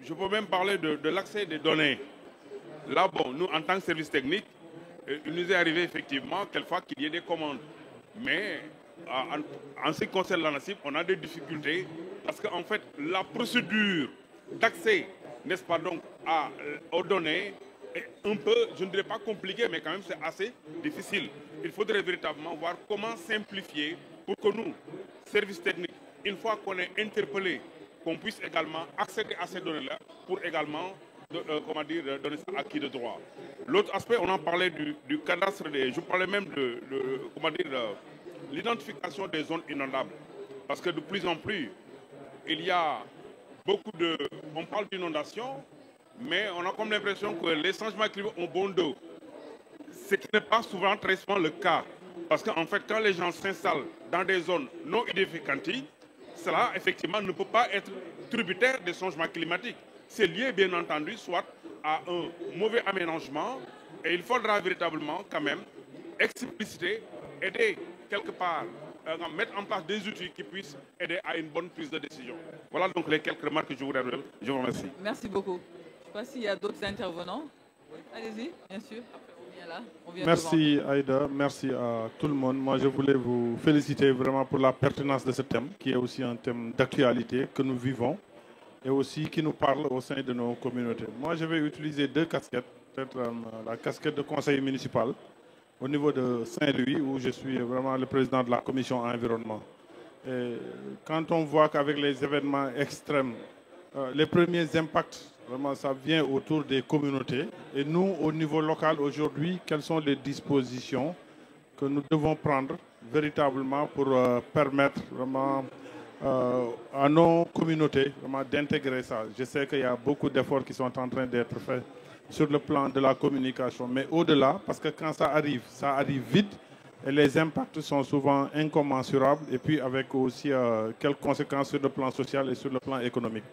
je peux même parler de l'accès des données. Là, bon, nous, en tant que service technique, il nous est arrivé effectivement quelquefois qu'il y ait des commandes. Mais en ce qui concerne l'ANACIM, on a des difficultés parce qu'en fait, la procédure d'accès, n'est-ce pas, donc, aux données est un peu, je ne dirais pas compliquée, mais quand même c'est assez difficile. Il faudrait véritablement voir comment simplifier pour que nous, services techniques, une fois qu'on est interpellé, qu'on puisse également accéder à ces données-là pour également comment dire, donner ça acquis de droit. L'autre aspect, on en parlait du cadastre, je parlais même de comment dire, l'identification des zones inondables. Parce que de plus en plus, il y a beaucoup de... On parle d'inondation, mais on a comme l'impression que les changements climatiques ont bon dos. Ce qui n'est pas souvent, très souvent le cas. Parce qu'en fait, quand les gens s'installent dans des zones non identificantes, cela, effectivement, ne peut pas être tributaire des changements climatiques. C'est lié, bien entendu, soit à un mauvais aménagement, et il faudra véritablement, quand même, expliciter, aider quelque part, mettre en place des outils qui puissent aider à une bonne prise de décision. Voilà donc les quelques remarques que je voudrais faire. Je vous remercie. Merci beaucoup. Je ne sais pas s'il y a d'autres intervenants. Allez-y, bien sûr. Après, on vient là. Merci Aïda, merci à tout le monde. Moi, je voulais vous féliciter vraiment pour la pertinence de ce thème, qui est aussi un thème d'actualité que nous vivons et aussi qui nous parle au sein de nos communautés. Moi, je vais utiliser 2 casquettes. Peut-être la casquette de conseiller municipal au niveau de Saint-Louis, où je suis vraiment le président de la commission environnement. Et quand on voit qu'avec les événements extrêmes, les premiers impacts, vraiment, ça vient autour des communautés. Et nous, au niveau local, aujourd'hui, quelles sont les dispositions que nous devons prendre véritablement pour permettre vraiment à nos communautés d'intégrer ça. Je sais qu'il y a beaucoup d'efforts qui sont en train d'être faits sur le plan de la communication, mais au-delà, parce que quand ça arrive vite, et les impacts sont souvent incommensurables et puis avec aussi quelques conséquences sur le plan social et sur le plan économique.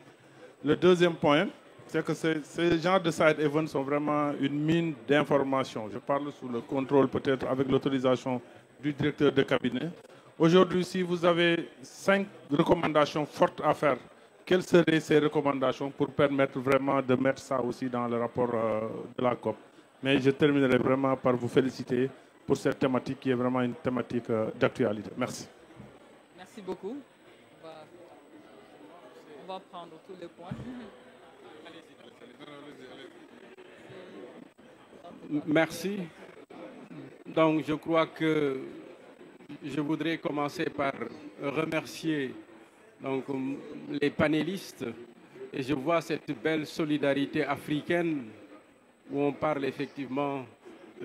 Le deuxième point, c'est que ces genres de side events sont vraiment une mine d'informations. Je parle sous le contrôle peut-être avec l'autorisation du directeur de cabinet. Aujourd'hui, si vous avez 5 recommandations fortes à faire, quelles seraient ces recommandations pour permettre vraiment de mettre ça aussi dans le rapport de la COP? Mais je terminerai vraiment par vous féliciter pour cette thématique qui est vraiment une thématique d'actualité. Merci. Merci beaucoup. On va prendre tous les points. Merci. Donc, je crois que je voudrais commencer par remercier donc, les panélistes. Et je vois cette belle solidarité africaine où on parle effectivement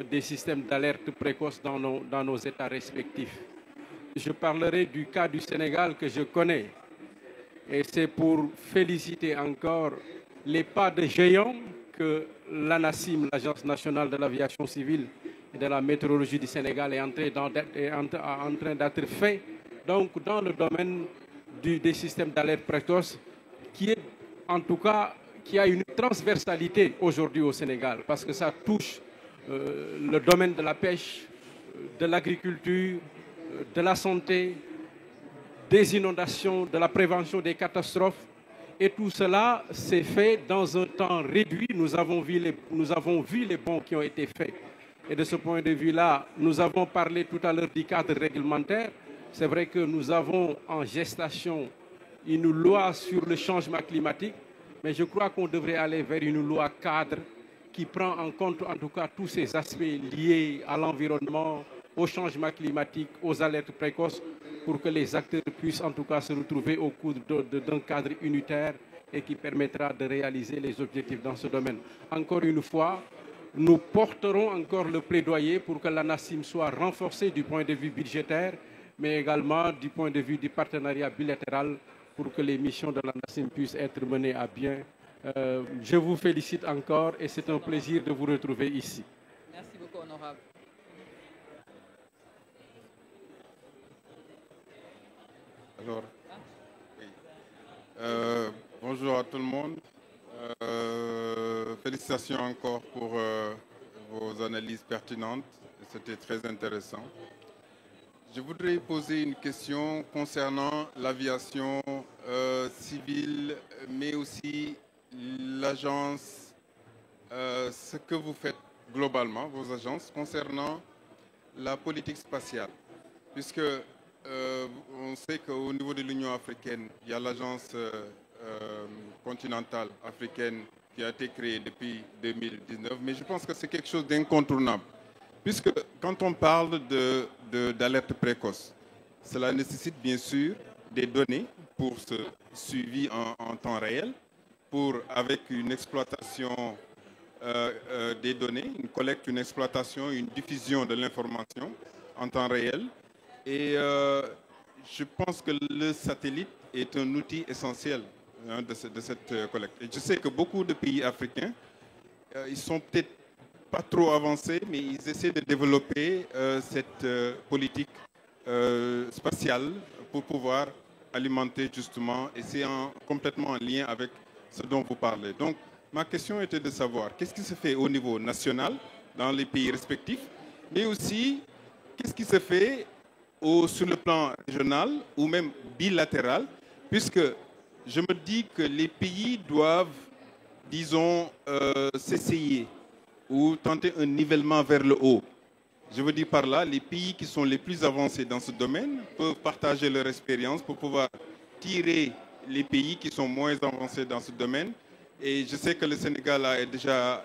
des systèmes d'alerte précoce dans nos États respectifs. Je parlerai du cas du Sénégal que je connais. Et c'est pour féliciter encore les pas de géant que l'ANACIM, l'Agence nationale de l'aviation civile et de la météorologie du Sénégal, est en train d'être fait donc, dans le domaine des systèmes d'alerte précoce, qui est en tout cas qui a une transversalité aujourd'hui au Sénégal, parce que ça touche le domaine de la pêche, de l'agriculture, de la santé, des inondations, de la prévention des catastrophes. Et tout cela s'est fait dans un temps réduit. Nous avons vu les bons qui ont été faits. Et de ce point de vue-là, nous avons parlé tout à l'heure du cadre réglementaire. C'est vrai que nous avons en gestation une loi sur le changement climatique, mais je crois qu'on devrait aller vers une loi cadre qui prend en compte en tout cas tous ces aspects liés à l'environnement, au changement climatique, aux alertes précoces, pour que les acteurs puissent en tout cas se retrouver au cours d'un cadre unitaire et qui permettra de réaliser les objectifs dans ce domaine. Encore une fois, nous porterons encore le plaidoyer pour que l'ANACIM soit renforcée du point de vue budgétaire, mais également du point de vue du partenariat bilatéral pour que les missions de l'ANACIM puissent être menées à bien. Je vous félicite encore et c'est un plaisir de vous retrouver ici. Merci beaucoup, honorable. Alors, oui. Bonjour à tout le monde. Félicitations encore pour vos analyses pertinentes. C'était très intéressant. Je voudrais poser une question concernant l'aviation civile, mais aussi l'agence, ce que vous faites globalement, vos agences, concernant la politique spatiale. Puisque on sait qu'au niveau de l'Union africaine, il y a l'agence continentale africaine qui a été créée depuis 2019, mais je pense que c'est quelque chose d'incontournable. Puisque quand on parle d'alerte précoce, cela nécessite bien sûr des données pour ce suivi en temps réel, avec une exploitation des données, une collecte, une exploitation, une diffusion de l'information en temps réel. Et je pense que le satellite est un outil essentiel de cette collecte. Et je sais que beaucoup de pays africains, ils sont peut-être pas trop avancés, mais ils essaient de développer cette politique spatiale pour pouvoir alimenter justement, et c'est complètement en lien avec ce dont vous parlez. Donc, ma question était de savoir qu'est-ce qui se fait au niveau national, dans les pays respectifs, mais aussi qu'est-ce qui se fait sur le plan régional ou même bilatéral, puisque je me dis que les pays doivent, disons, s'essayer ou tenter un nivellement vers le haut. Je veux dire par là, les pays qui sont les plus avancés dans ce domaine peuvent partager leur expérience pour pouvoir tirer les pays qui sont moins avancés dans ce domaine. Et je sais que le Sénégal a déjà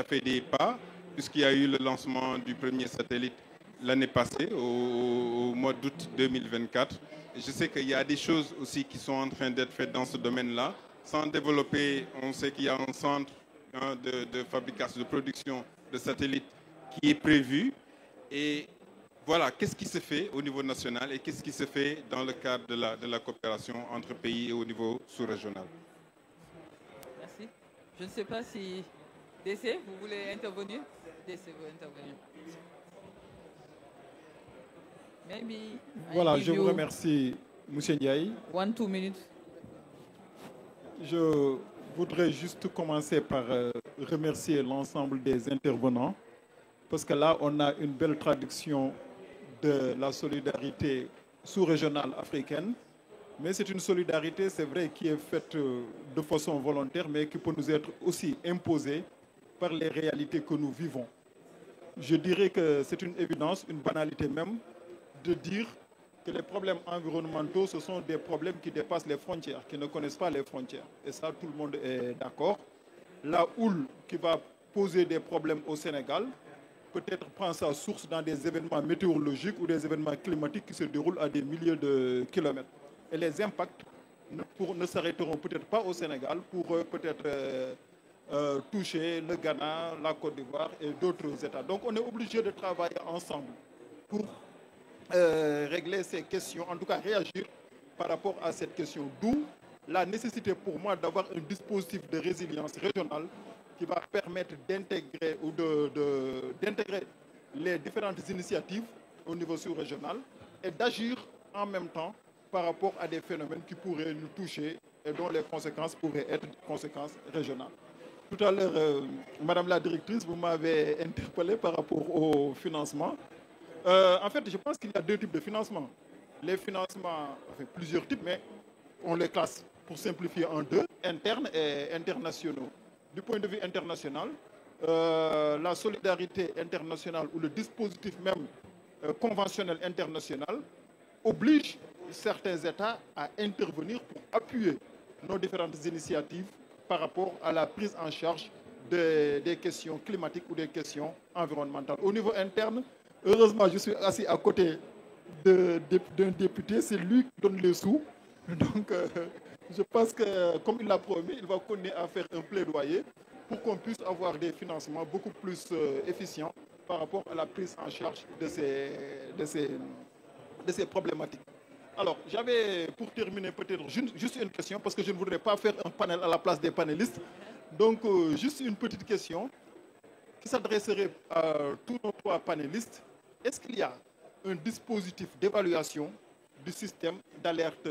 fait des pas, puisqu'il y a eu le lancement du premier satellite l'année passée, au mois d'août 2024. Et je sais qu'il y a des choses aussi qui sont en train d'être faites dans ce domaine-là. Sans développer, on sait qu'il y a un centre de fabrication, de production de satellites qui est prévu. Et voilà, qu'est-ce qui se fait au niveau national et qu'est-ce qui se fait dans le cadre de la coopération entre pays et au niveau sous-régional? Merci. Je ne sais pas si DC, vous voulez intervenir? DC, vous intervenir. Voilà, je vous remercie, M. Ndiaye. 1-2 minutes. Je voudrais juste commencer par remercier l'ensemble des intervenants, parce que là, on a une belle traduction de la solidarité sous-régionale africaine. Mais c'est une solidarité, c'est vrai, qui est faite de façon volontaire, mais qui peut nous être aussi imposée par les réalités que nous vivons. Je dirais que c'est une évidence, une banalité même, de dire que les problèmes environnementaux, ce sont des problèmes qui dépassent les frontières, qui ne connaissent pas les frontières. Et ça, tout le monde est d'accord. La houle qui va poser des problèmes au Sénégal, peut-être prend sa source dans des événements météorologiques ou des événements climatiques qui se déroulent à des milliers de kilomètres. Et les impacts ne s'arrêteront peut-être pas au Sénégal pour peut-être toucher le Ghana, la Côte d'Ivoire et d'autres États. Donc on est obligé de travailler ensemble pour régler ces questions, en tout cas réagir par rapport à cette question. D'où la nécessité pour moi d'avoir un dispositif de résilience régionale qui va permettre d'intégrer ou d'intégrer les différentes initiatives au niveau sous-régional et d'agir en même temps par rapport à des phénomènes qui pourraient nous toucher et dont les conséquences pourraient être des conséquences régionales. Tout à l'heure, Madame la directrice, vous m'avez interpellé par rapport au financement. En fait, je pense qu'il y a deux types de financement. Les financements, enfin plusieurs types, mais on les classe pour simplifier en deux, internes et internationaux. Du point de vue international, la solidarité internationale ou le dispositif même conventionnel international oblige certains États à intervenir pour appuyer nos différentes initiatives par rapport à la prise en charge des questions climatiques ou des questions environnementales. Au niveau interne, heureusement, je suis assis à côté d'un député, c'est lui qui donne les sous. Donc, je pense que, comme il l'a promis, il va continuer à faire un plaidoyer pour qu'on puisse avoir des financements beaucoup plus efficients par rapport à la prise en charge de ces problématiques. Alors, j'avais, pour terminer, peut-être juste une question, parce que je ne voudrais pas faire un panel à la place des panélistes. Donc, juste une petite question qui s'adresserait à tous nos trois panélistes. Est-ce qu'il y a un dispositif d'évaluation du système d'alerte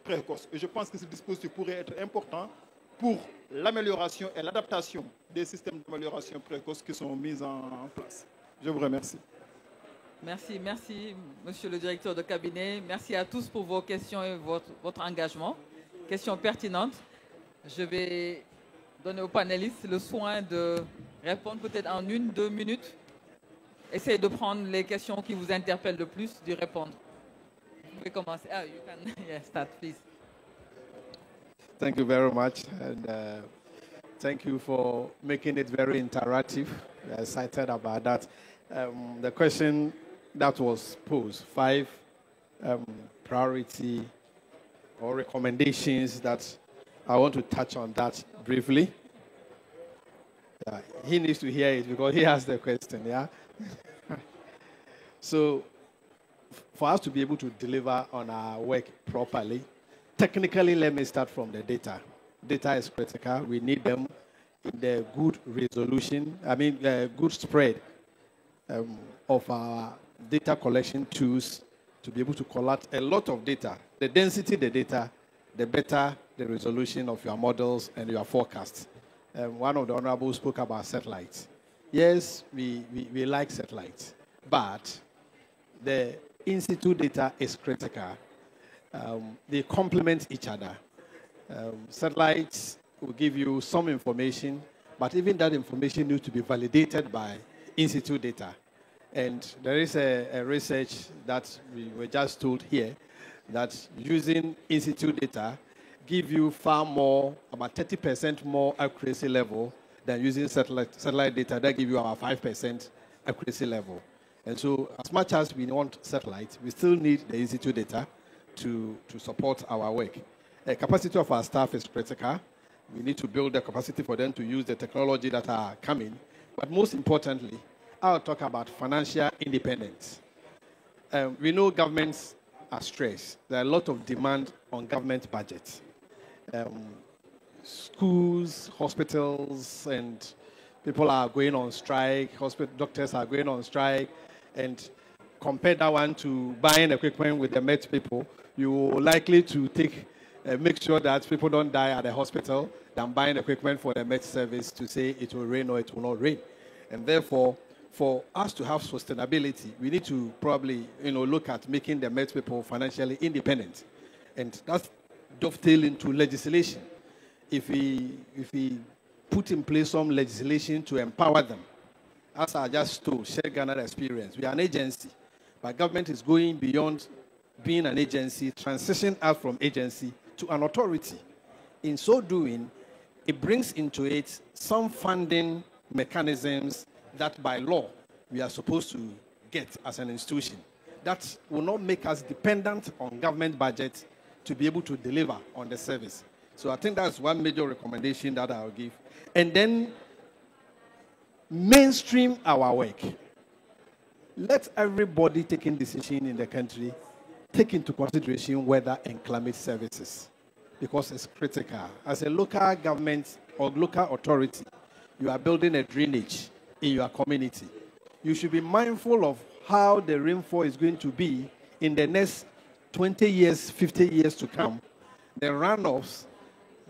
précoce? Et je pense que ce dispositif pourrait être important pour l'amélioration et l'adaptation des systèmes d'amélioration précoce qui sont mis en place. Je vous remercie. Merci, merci, monsieur le directeur de cabinet. Merci à tous pour vos questions et votre engagement. Questions pertinentes. Je vais donner aux panélistes le soin de répondre peut-être en 1-2 minutes. Essayez de prendre les questions qui vous interpellent le plus, d'y répondre. Vous pouvez commencer. Ah, you can start, please. Thank you very much, and thank you for making it very interactive. We are excited about that. The question that was posed, 5 priority or recommendations that I want to touch on that briefly. He needs to hear it because he asked the question, yeah? So, for us to be able to deliver on our work properly, technically, let me start from the data. Data is critical. We need them in the good resolution, good spread of our data collection tools to be able to collect a lot of data. The density of the data, the better the resolution of your models and your forecasts. One of the honorables spoke about satellites. Yes, we like satellites, but the in-situ data is critical. They complement each other. Satellites will give you some information, but even that information needs to be validated by in-situ data. And there is a research that we were just told here that using in-situ data give you far more, about 30% more accuracy level than using satellite data that give you about 5% accuracy level. And so as much as we want satellites, we still need the in-situ data to support our work. The capacity of our staff is critical. We need to build the capacity for them to use the technology that are coming. But most importantly, I'll talk about financial independence. We know governments are stressed. There are a lot of demand on government budgets. Schools, hospitals, and people are going on strike. Doctors are going on strike. And compare that one to buying equipment with the Met people, you're likely to make sure that people don't die at the hospital than buying equipment for the Met service to say it will rain or it will not rain. And therefore, for us to have sustainability, we need to probably look at making the Met people financially independent. And that's dovetail into legislation. If we put in place some legislation to empower them, as I just told, share Ghana experience. We are an agency, but government is going beyond being an agency, transitioning out from agency to an authority. In so doing, it brings into it some funding mechanisms that by law we are supposed to get as an institution. That will not make us dependent on government budget to be able to deliver on the service. So I think that's one major recommendation that I'll give. And then mainstream our work. Let everybody taking decision in the country take into consideration weather and climate services, because it's critical. As a local government or local authority, you are building a drainage in your community. You should be mindful of how the rainfall is going to be in the next 20 years, 50 years to come. The runoffs,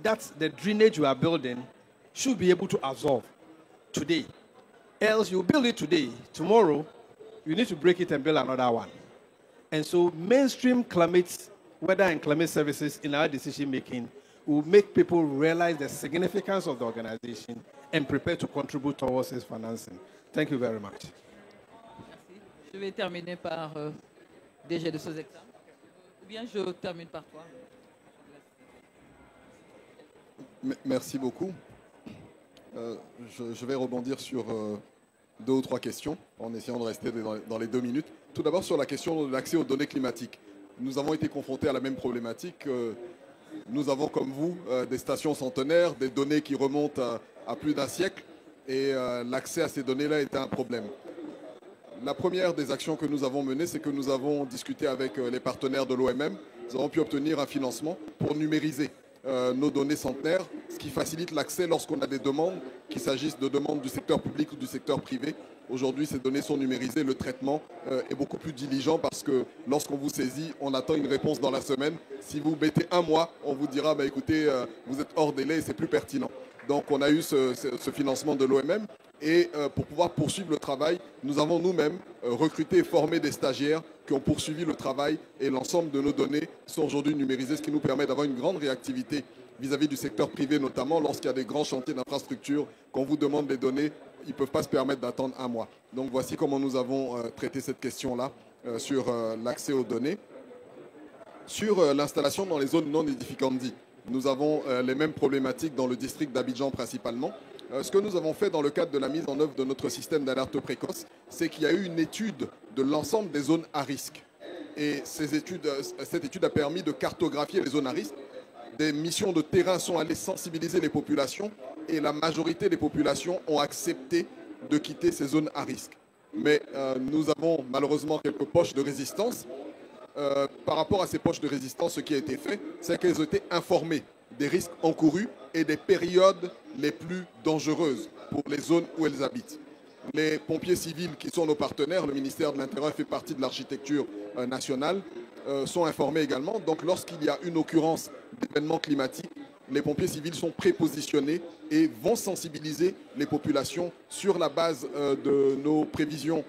that's the drainage you are building, should be able to absorb today. Else you build it today, tomorrow, you need to break it and build another one. And so mainstream climate, weather and climate services in our decision making will make people realize the significance of the organization and prepare to contribute towards its financing. Thank you very much. Merci. Je vais terminer par DG de Sosexam. Ou bien je termine par toi. Merci beaucoup. Je vais rebondir sur deux ou trois questions en essayant de rester dans les 2 minutes. Tout d'abord sur la question de l'accès aux données climatiques. Nous avons été confrontés à la même problématique. Nous avons comme vous des stations centenaires, des données qui remontent à plus d'un siècle et l'accès à ces données-là était un problème. La première des actions que nous avons menées, c'est que nous avons discuté avec les partenaires de l'OMM. Nous avons pu obtenir un financement pour numériser nos données centenaires, ce qui facilite l'accès lorsqu'on a des demandes, qu'il s'agisse de demandes du secteur public ou du secteur privé. Aujourd'hui, ces données sont numérisées, le traitement est beaucoup plus diligent parce que lorsqu'on vous saisit, on attend une réponse dans la semaine. Si vous mettez un mois, on vous dira, écoutez, vous êtes hors délai et c'est plus pertinent. Donc on a eu ce financement de l'OMM et pour pouvoir poursuivre le travail, nous avons nous-mêmes recruté et formé des stagiaires qui ont poursuivi le travail et l'ensemble de nos données sont aujourd'hui numérisées, ce qui nous permet d'avoir une grande réactivité vis-à-vis du secteur privé, notamment lorsqu'il y a des grands chantiers d'infrastructure, qu'on vous demande des données, ils ne peuvent pas se permettre d'attendre un mois. Donc voici comment nous avons traité cette question-là sur l'accès aux données. Sur l'installation dans les zones non édificantes dites, nous avons les mêmes problématiques dans le district d'Abidjan principalement. Ce que nous avons fait dans le cadre de la mise en œuvre de notre système d'alerte précoce, c'est qu'il y a eu une étude de l'ensemble des zones à risque. Et cette étude a permis de cartographier les zones à risque. Des missions de terrain sont allées sensibiliser les populations et la majorité des populations ont accepté de quitter ces zones à risque. Mais nous avons malheureusement quelques poches de résistance. Par rapport à ces poches de résistance, ce qui a été fait, c'est qu'elles ont été informées des risques encourus et des périodes les plus dangereuses pour les zones où elles habitent. Les pompiers civils qui sont nos partenaires, le ministère de l'Intérieur fait partie de l'architecture nationale, sont informés également. Donc lorsqu'il y a une occurrence d'événements climatiques, les pompiers civils sont prépositionnés et vont sensibiliser les populations sur la base de nos prévisions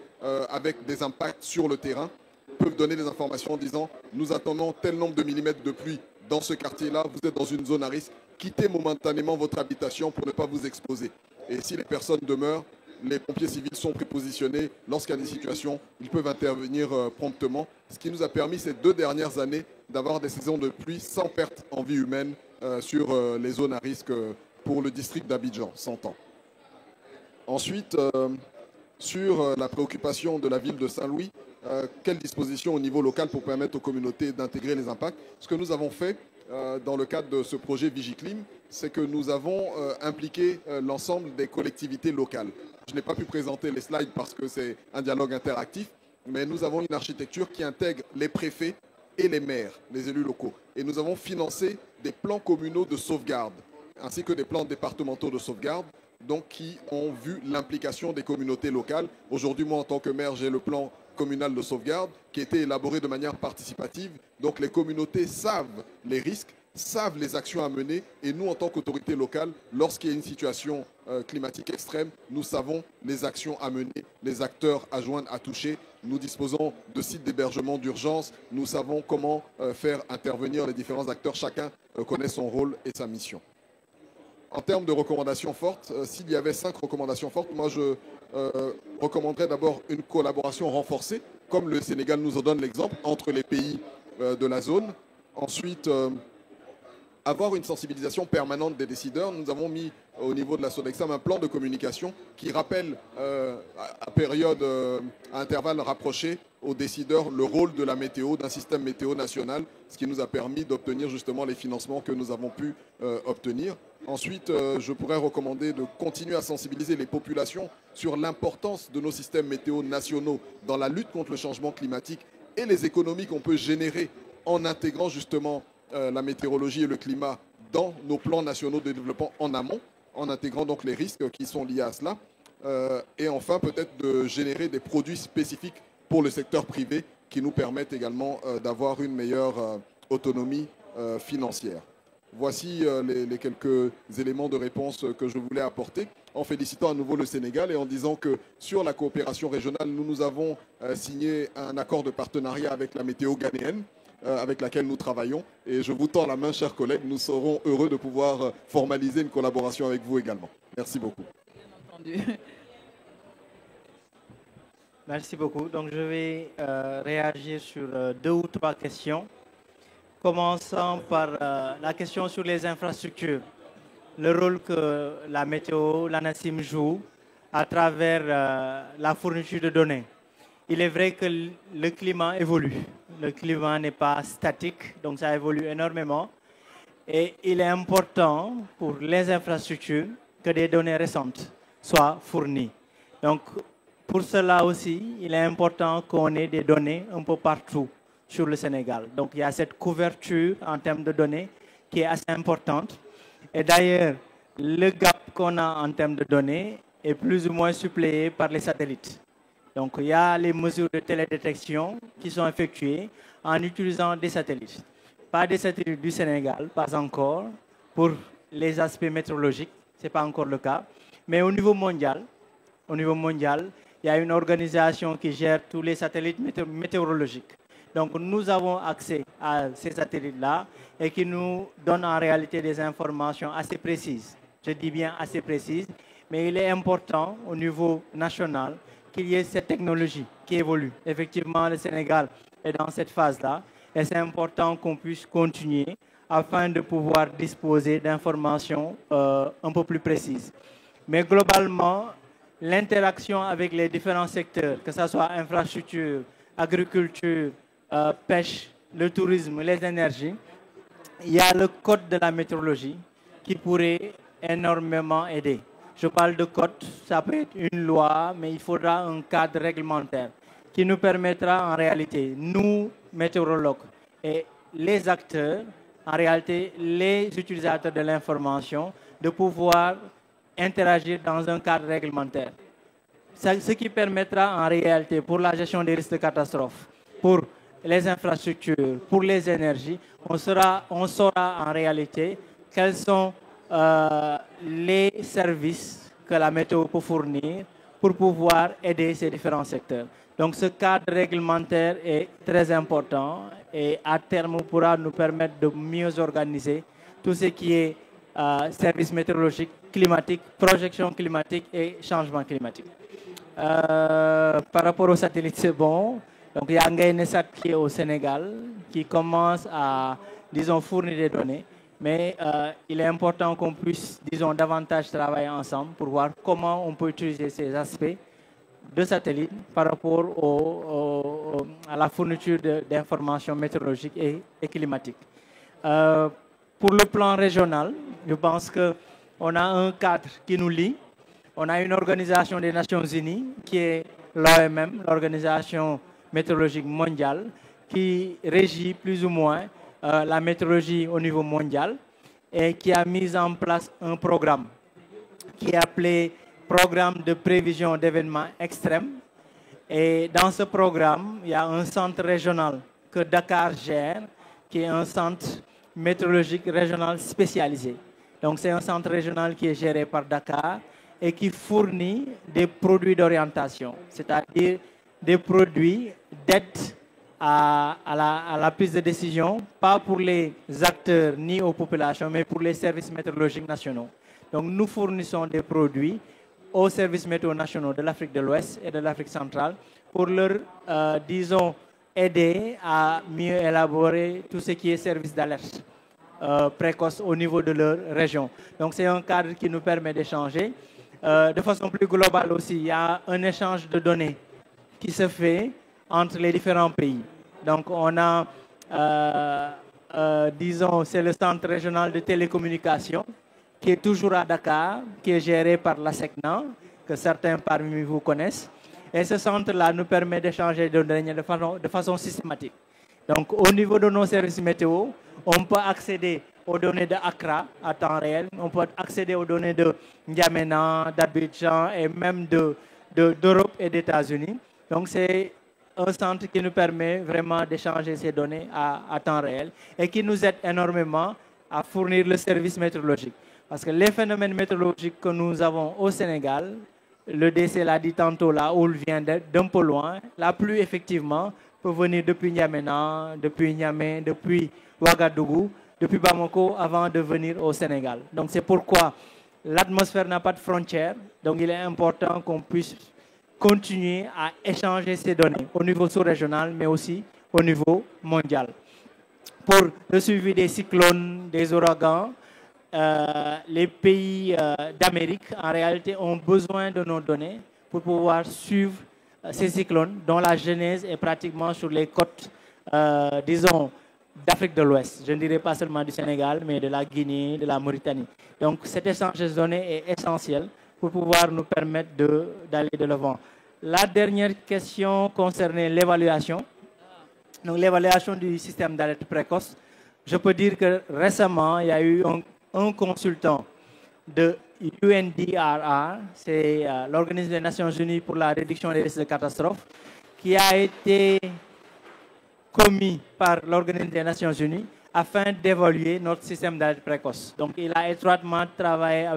avec des impacts sur le terrain, peuvent donner des informations en disant « Nous attendons tel nombre de millimètres de pluie dans ce quartier-là, vous êtes dans une zone à risque, quittez momentanément votre habitation pour ne pas vous exposer. » Et si les personnes demeurent, les pompiers civils sont prépositionnés. Lorsqu'il y a des situations, ils peuvent intervenir promptement. Ce qui nous a permis ces 2 dernières années d'avoir des saisons de pluie sans perte en vie humaine sur les zones à risque pour le district d'Abidjan, 100 ans. Ensuite, sur la préoccupation de la ville de Saint-Louis, quelles dispositions au niveau local pour permettre aux communautés d'intégrer les impacts? Ce que nous avons fait dans le cadre de ce projet Vigiclim, c'est que nous avons impliqué l'ensemble des collectivités locales. Je n'ai pas pu présenter les slides parce que c'est un dialogue interactif, mais nous avons une architecture qui intègre les préfets et les maires, les élus locaux. Et nous avons financé des plans communaux de sauvegarde, ainsi que des plans départementaux de sauvegarde, donc qui ont vu l'implication des communautés locales. Aujourd'hui, moi, en tant que maire, j'ai le plan communal de sauvegarde qui a été élaboré de manière participative. Donc les communautés savent les risques, savent les actions à mener et nous, en tant qu'autorité locale, lorsqu'il y a une situation climatique extrême, nous savons les actions à mener, les acteurs à joindre, à toucher. Nous disposons de sites d'hébergement d'urgence, nous savons comment faire intervenir les différents acteurs, chacun connaît son rôle et sa mission. En termes de recommandations fortes, s'il y avait 5 recommandations fortes, moi je recommanderais d'abord une collaboration renforcée, comme le Sénégal nous en donne l'exemple, entre les pays de la zone. Ensuite, avoir une sensibilisation permanente des décideurs. Nous avons mis au niveau de la Sodexam un plan de communication qui rappelle à intervalles rapprochés aux décideurs le rôle de la météo, d'un système météo national, ce qui nous a permis d'obtenir justement les financements que nous avons pu obtenir. Ensuite, je pourrais recommander de continuer à sensibiliser les populations sur l'importance de nos systèmes météo nationaux dans la lutte contre le changement climatique et les économies qu'on peut générer en intégrant justement la météorologie et le climat dans nos plans nationaux de développement en amont, en intégrant donc les risques qui sont liés à cela. Et enfin, peut-être de générer des produits spécifiques pour le secteur privé qui nous permettent également d'avoir une meilleure autonomie financière. Voici les quelques éléments de réponse que je voulais apporter, en félicitant à nouveau le Sénégal et en disant que sur la coopération régionale, nous avons signé un accord de partenariat avec la météo ghanéenne, avec laquelle nous travaillons. Et je vous tends la main, chers collègues. Nous serons heureux de pouvoir formaliser une collaboration avec vous également. Merci beaucoup. Bien entendu. Merci beaucoup. Donc, je vais réagir sur 2 ou 3 questions. Commençons par la question sur les infrastructures. Le rôle que la météo, l'ANACIM joue à travers la fourniture de données. Il est vrai que le climat évolue. Le climat n'est pas statique, donc ça évolue énormément. Et il est important pour les infrastructures que des données récentes soient fournies. Donc, pour cela aussi, il est important qu'on ait des données un peu partout sur le Sénégal. Donc, il y a cette couverture en termes de données qui est assez importante. Et d'ailleurs, le gap qu'on a en termes de données est plus ou moins suppléé par les satellites. Donc, il y a les mesures de télédétection qui sont effectuées en utilisant des satellites. Pas des satellites du Sénégal, pas encore, pour les aspects météorologiques, ce n'est pas encore le cas. Mais au niveau mondial, il y a une organisation qui gère tous les satellites météorologiques. Donc, nous avons accès à ces satellites-là et qui nous donnent en réalité des informations assez précises. Je dis bien assez précises, mais il est important au niveau national qu'il y ait cette technologie qui évolue. Effectivement, le Sénégal est dans cette phase-là et c'est important qu'on puisse continuer afin de pouvoir disposer d'informations un peu plus précises. Mais globalement, l'interaction avec les différents secteurs, que ce soit infrastructure, agriculture, pêche, le tourisme, les énergies, il y a le code de la météorologie qui pourrait énormément aider. Je parle de code, ça peut être une loi, mais il faudra un cadre réglementaire qui nous permettra en réalité, nous, météorologues et les acteurs, en réalité, les utilisateurs de l'information, de pouvoir interagir dans un cadre réglementaire. Ce qui permettra en réalité, pour la gestion des risques de catastrophe, pour les infrastructures, pour les énergies, on saura en réalité quels sont les services que la météo peut fournir pour pouvoir aider ces différents secteurs. Donc ce cadre réglementaire est très important et à terme pourra nous permettre de mieux organiser tout ce qui est services météorologiques, climatiques, projection climatique et changement climatique. Par rapport aux satellites, c'est bon. Donc il y a un GNSAT qui est au Sénégal qui commence à, disons, fournir des données. Mais il est important qu'on puisse, disons, davantage travailler ensemble pour voir comment on peut utiliser ces aspects de satellites par rapport à la fourniture d'informations météorologiques et climatiques. Pour le plan régional, je pense qu'on a un cadre qui nous lie. On a une organisation des Nations Unies qui est l'OMM, l'Organisation météorologique mondiale, qui régit plus ou moins la météorologie au niveau mondial et qui a mis en place un programme qui est appelé Programme de prévision d'événements extrêmes Et dans ce programme, il y a un centre régional que Dakar gère, qui est un centre météorologique régional spécialisé. Donc c'est un centre régional qui est géré par Dakar et qui fournit des produits d'orientation, c'est-à-dire des produits d'aide à la prise de décision, pas pour les acteurs ni aux populations, mais pour les services météorologiques nationaux. Donc nous fournissons des produits aux services météo nationaux de l'Afrique de l'Ouest et de l'Afrique centrale pour leur, disons, aider à mieux élaborer tout ce qui est service d'alerte précoce au niveau de leur région. Donc c'est un cadre qui nous permet d'échanger. De façon plus globale aussi, il y a un échange de données qui se fait entre les différents pays. Donc on a, disons, c'est le centre régional de télécommunications qui est toujours à Dakar, qui est géré par la SECNA, que certains parmi vous connaissent. Et ce centre-là nous permet d'échanger des données de façon systématique. Donc au niveau de nos services météo, on peut accéder aux données de Accra à temps réel, on peut accéder aux données de N'Djamena, d'Abidjan et même d'Europe et d'États-Unis. Donc c'est un centre qui nous permet vraiment d'échanger ces données à temps réel et qui nous aide énormément à fournir le service météorologique. Parce que les phénomènes météorologiques que nous avons au Sénégal, le DC l'a dit tantôt là où il vient d'un peu loin, la pluie effectivement peut venir depuis N'Djamena, depuis Niamey, depuis Ouagadougou, depuis Bamako avant de venir au Sénégal. Donc c'est pourquoi l'atmosphère n'a pas de frontières. Donc il est important qu'on puisse continuer à échanger ces données au niveau sous-régional, mais aussi au niveau mondial. Pour le suivi des cyclones, des ouragans, les pays d'Amérique, en réalité, ont besoin de nos données pour pouvoir suivre ces cyclones, dont la genèse est pratiquement sur les côtes, disons, d'Afrique de l'Ouest. Je ne dirais pas seulement du Sénégal, mais de la Guinée, de la Mauritanie. Donc cet échange de données est essentiel pour pouvoir nous permettre d'aller de l'avant. La dernière question concernait l'évaluation. Donc l'évaluation du système d'alerte précoce. Je peux dire que récemment, il y a eu un consultant de UNDRR, c'est l'Organisme des Nations Unies pour la réduction des risques de catastrophes, qui a été commis par l'Organisme des Nations Unies afin d'évaluer notre système d'alerte précoce. Donc il a étroitement travaillé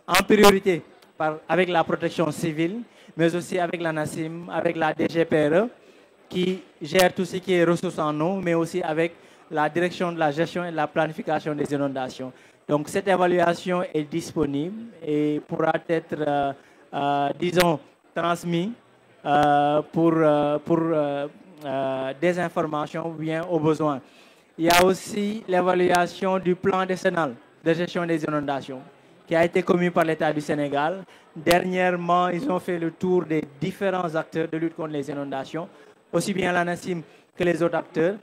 en priorité avec la protection civile, mais aussi avec la NACIM, avec la DGPRE, qui gère tout ce qui est ressources en eau, mais aussi avec la direction de la gestion et de la planification des inondations. Donc cette évaluation est disponible et pourra être, disons, transmise pour des informations ou bien aux besoins. Il y a aussi l'évaluation du plan décennal de gestion des inondations qui a été commis par l'État du Sénégal. Dernièrement, ils ont fait le tour des différents acteurs de lutte contre les inondations, aussi bien la NACIM que les autres acteurs.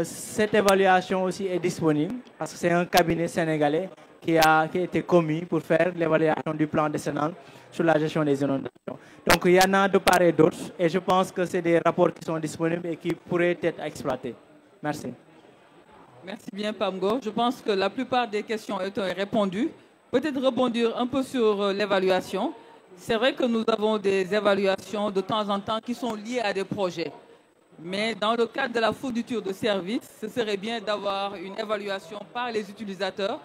Cette évaluation aussi est disponible parce que c'est un cabinet sénégalais qui a été commis pour faire l'évaluation du plan décennal sur la gestion des inondations. Donc il y en a de part et d'autre et je pense que c'est des rapports qui sont disponibles et qui pourraient être exploités. Merci. Merci bien Pamgo. Je pense que la plupart des questions ont été répondues. Peut-être rebondir un peu sur l'évaluation. C'est vrai que nous avons des évaluations de temps en temps qui sont liées à des projets. Mais dans le cadre de la fourniture de services, ce serait bien d'avoir une évaluation par les utilisateurs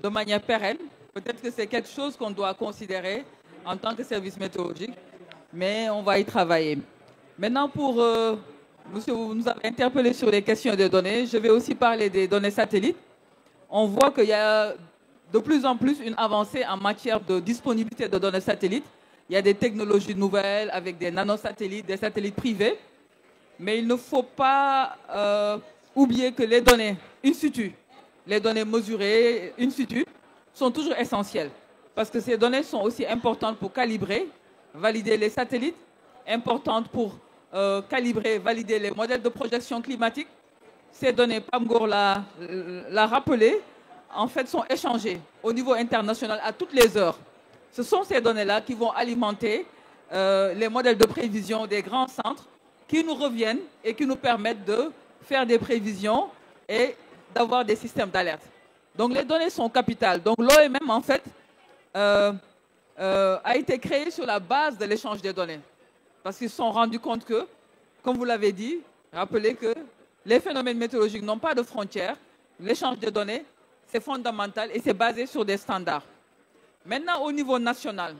de manière pérenne. Peut-être que c'est quelque chose qu'on doit considérer en tant que service météorologique, mais on va y travailler. Maintenant, monsieur, vous nous avez interpellé sur les questions des données. Je vais aussi parler des données satellites. On voit qu'il y a de plus en plus une avancée en matière de disponibilité de données satellites. Il y a des technologies nouvelles avec des nanosatellites, des satellites privés. Mais il ne faut pas oublier que les données in situ, les données mesurées in situ, sont toujours essentielles. Parce que ces données sont aussi importantes pour calibrer, valider les satellites, importantes pour calibrer, valider les modèles de projection climatique. Ces données, Pamgor l'a rappelé, en fait sont échangées au niveau international à toutes les heures. Ce sont ces données-là qui vont alimenter les modèles de prévision des grands centres qui nous reviennent et qui nous permettent de faire des prévisions et d'avoir des systèmes d'alerte. Donc les données sont capitales. Donc l'OMM, en fait, a été créé sur la base de l'échange des données. parce qu'ils se sont rendus compte que, comme vous l'avez dit, rappelez que les phénomènes météorologiques n'ont pas de frontières. L'échange de données, c'est fondamental et c'est basé sur des standards. Maintenant, au niveau national,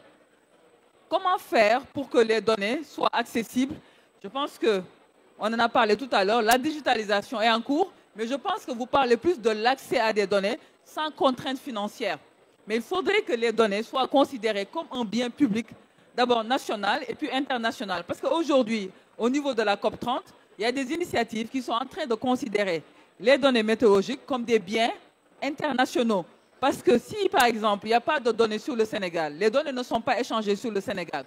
comment faire pour que les données soient accessibles? Je pense qu'on en a parlé tout à l'heure, la digitalisation est en cours, mais je pense que vous parlez plus de l'accès à des données sans contraintes financières. Mais il faudrait que les données soient considérées comme un bien public, d'abord national et puis international. Parce qu'aujourd'hui, au niveau de la COP30, il y a des initiatives qui sont en train de considérer les données météorologiques comme des biens internationaux. Parce que si, par exemple, il n'y a pas de données sur le Sénégal, les données ne sont pas échangées sur le Sénégal,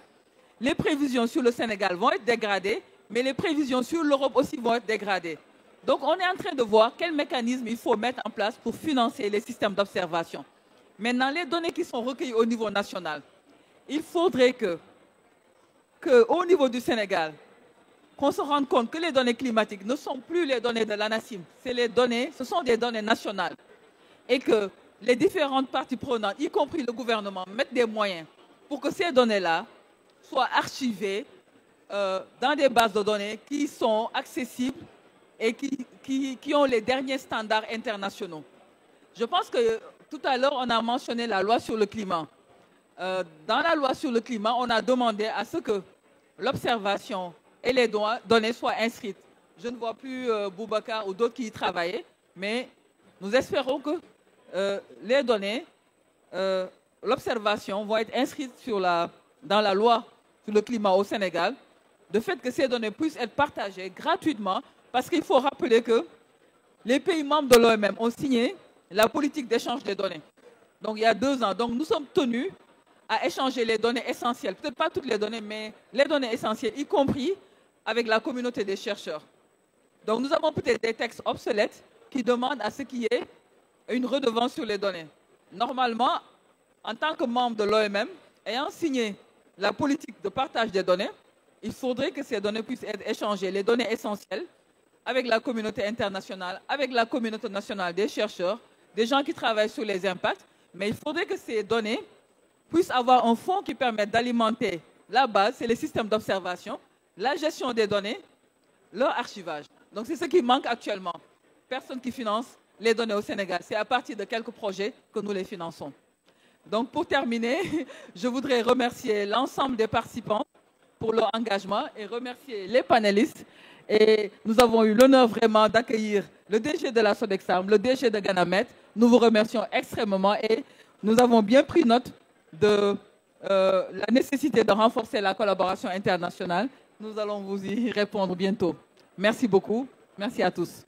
les prévisions sur le Sénégal vont être dégradées, mais les prévisions sur l'Europe aussi vont être dégradées. Donc, on est en train de voir quel mécanisme il faut mettre en place pour financer les systèmes d'observation. Maintenant, les données qui sont recueillies au niveau national, il faudrait qu'au niveau du Sénégal, qu'on se rende compte que les données climatiques ne sont plus les données de l'ANACIM, ce sont des données nationales. Et que les différentes parties prenantes, y compris le gouvernement, mettent des moyens pour que ces données-là soient archivées dans des bases de données qui sont accessibles et qui ont les derniers standards internationaux. Je pense que tout à l'heure, on a mentionné la loi sur le climat. Dans la loi sur le climat, on a demandé à ce que l'observation et les données soient inscrites. Je ne vois plus Boubacar ou d'autres qui y travaillaient, mais nous espérons que les données, l'observation vont être inscrites dans la loi sur le climat au Sénégal, de fait que ces données puissent être partagées gratuitement, parce qu'il faut rappeler que les pays membres de l'OMM ont signé la politique d'échange des données. Donc il y a 2 ans. Donc nous sommes tenus à échanger les données essentielles, peut-être pas toutes les données, mais les données essentielles, y compris avec la communauté des chercheurs. Donc nous avons peut-être des textes obsolètes qui demandent à ce qu'il y ait une redevance sur les données. Normalement, en tant que membre de l'OMM, ayant signé la politique de partage des données, il faudrait que ces données puissent être échangées, les données essentielles, avec la communauté internationale, avec la communauté nationale des chercheurs, des gens qui travaillent sur les impacts, mais il faudrait que ces données puissent avoir un fonds qui permette d'alimenter la base, c'est les systèmes d'observation, la gestion des données, leur archivage. Donc c'est ce qui manque actuellement. Personne qui finance les données au Sénégal. C'est à partir de quelques projets que nous les finançons. Donc pour terminer, je voudrais remercier l'ensemble des participants pour leur engagement et remercier les panélistes. Et nous avons eu l'honneur vraiment d'accueillir le DG de la Sodexam, le DG de Ganamet. Nous vous remercions extrêmement et nous avons bien pris note de la nécessité de renforcer la collaboration internationale. Nous allons vous y répondre bientôt. Merci beaucoup. Merci à tous.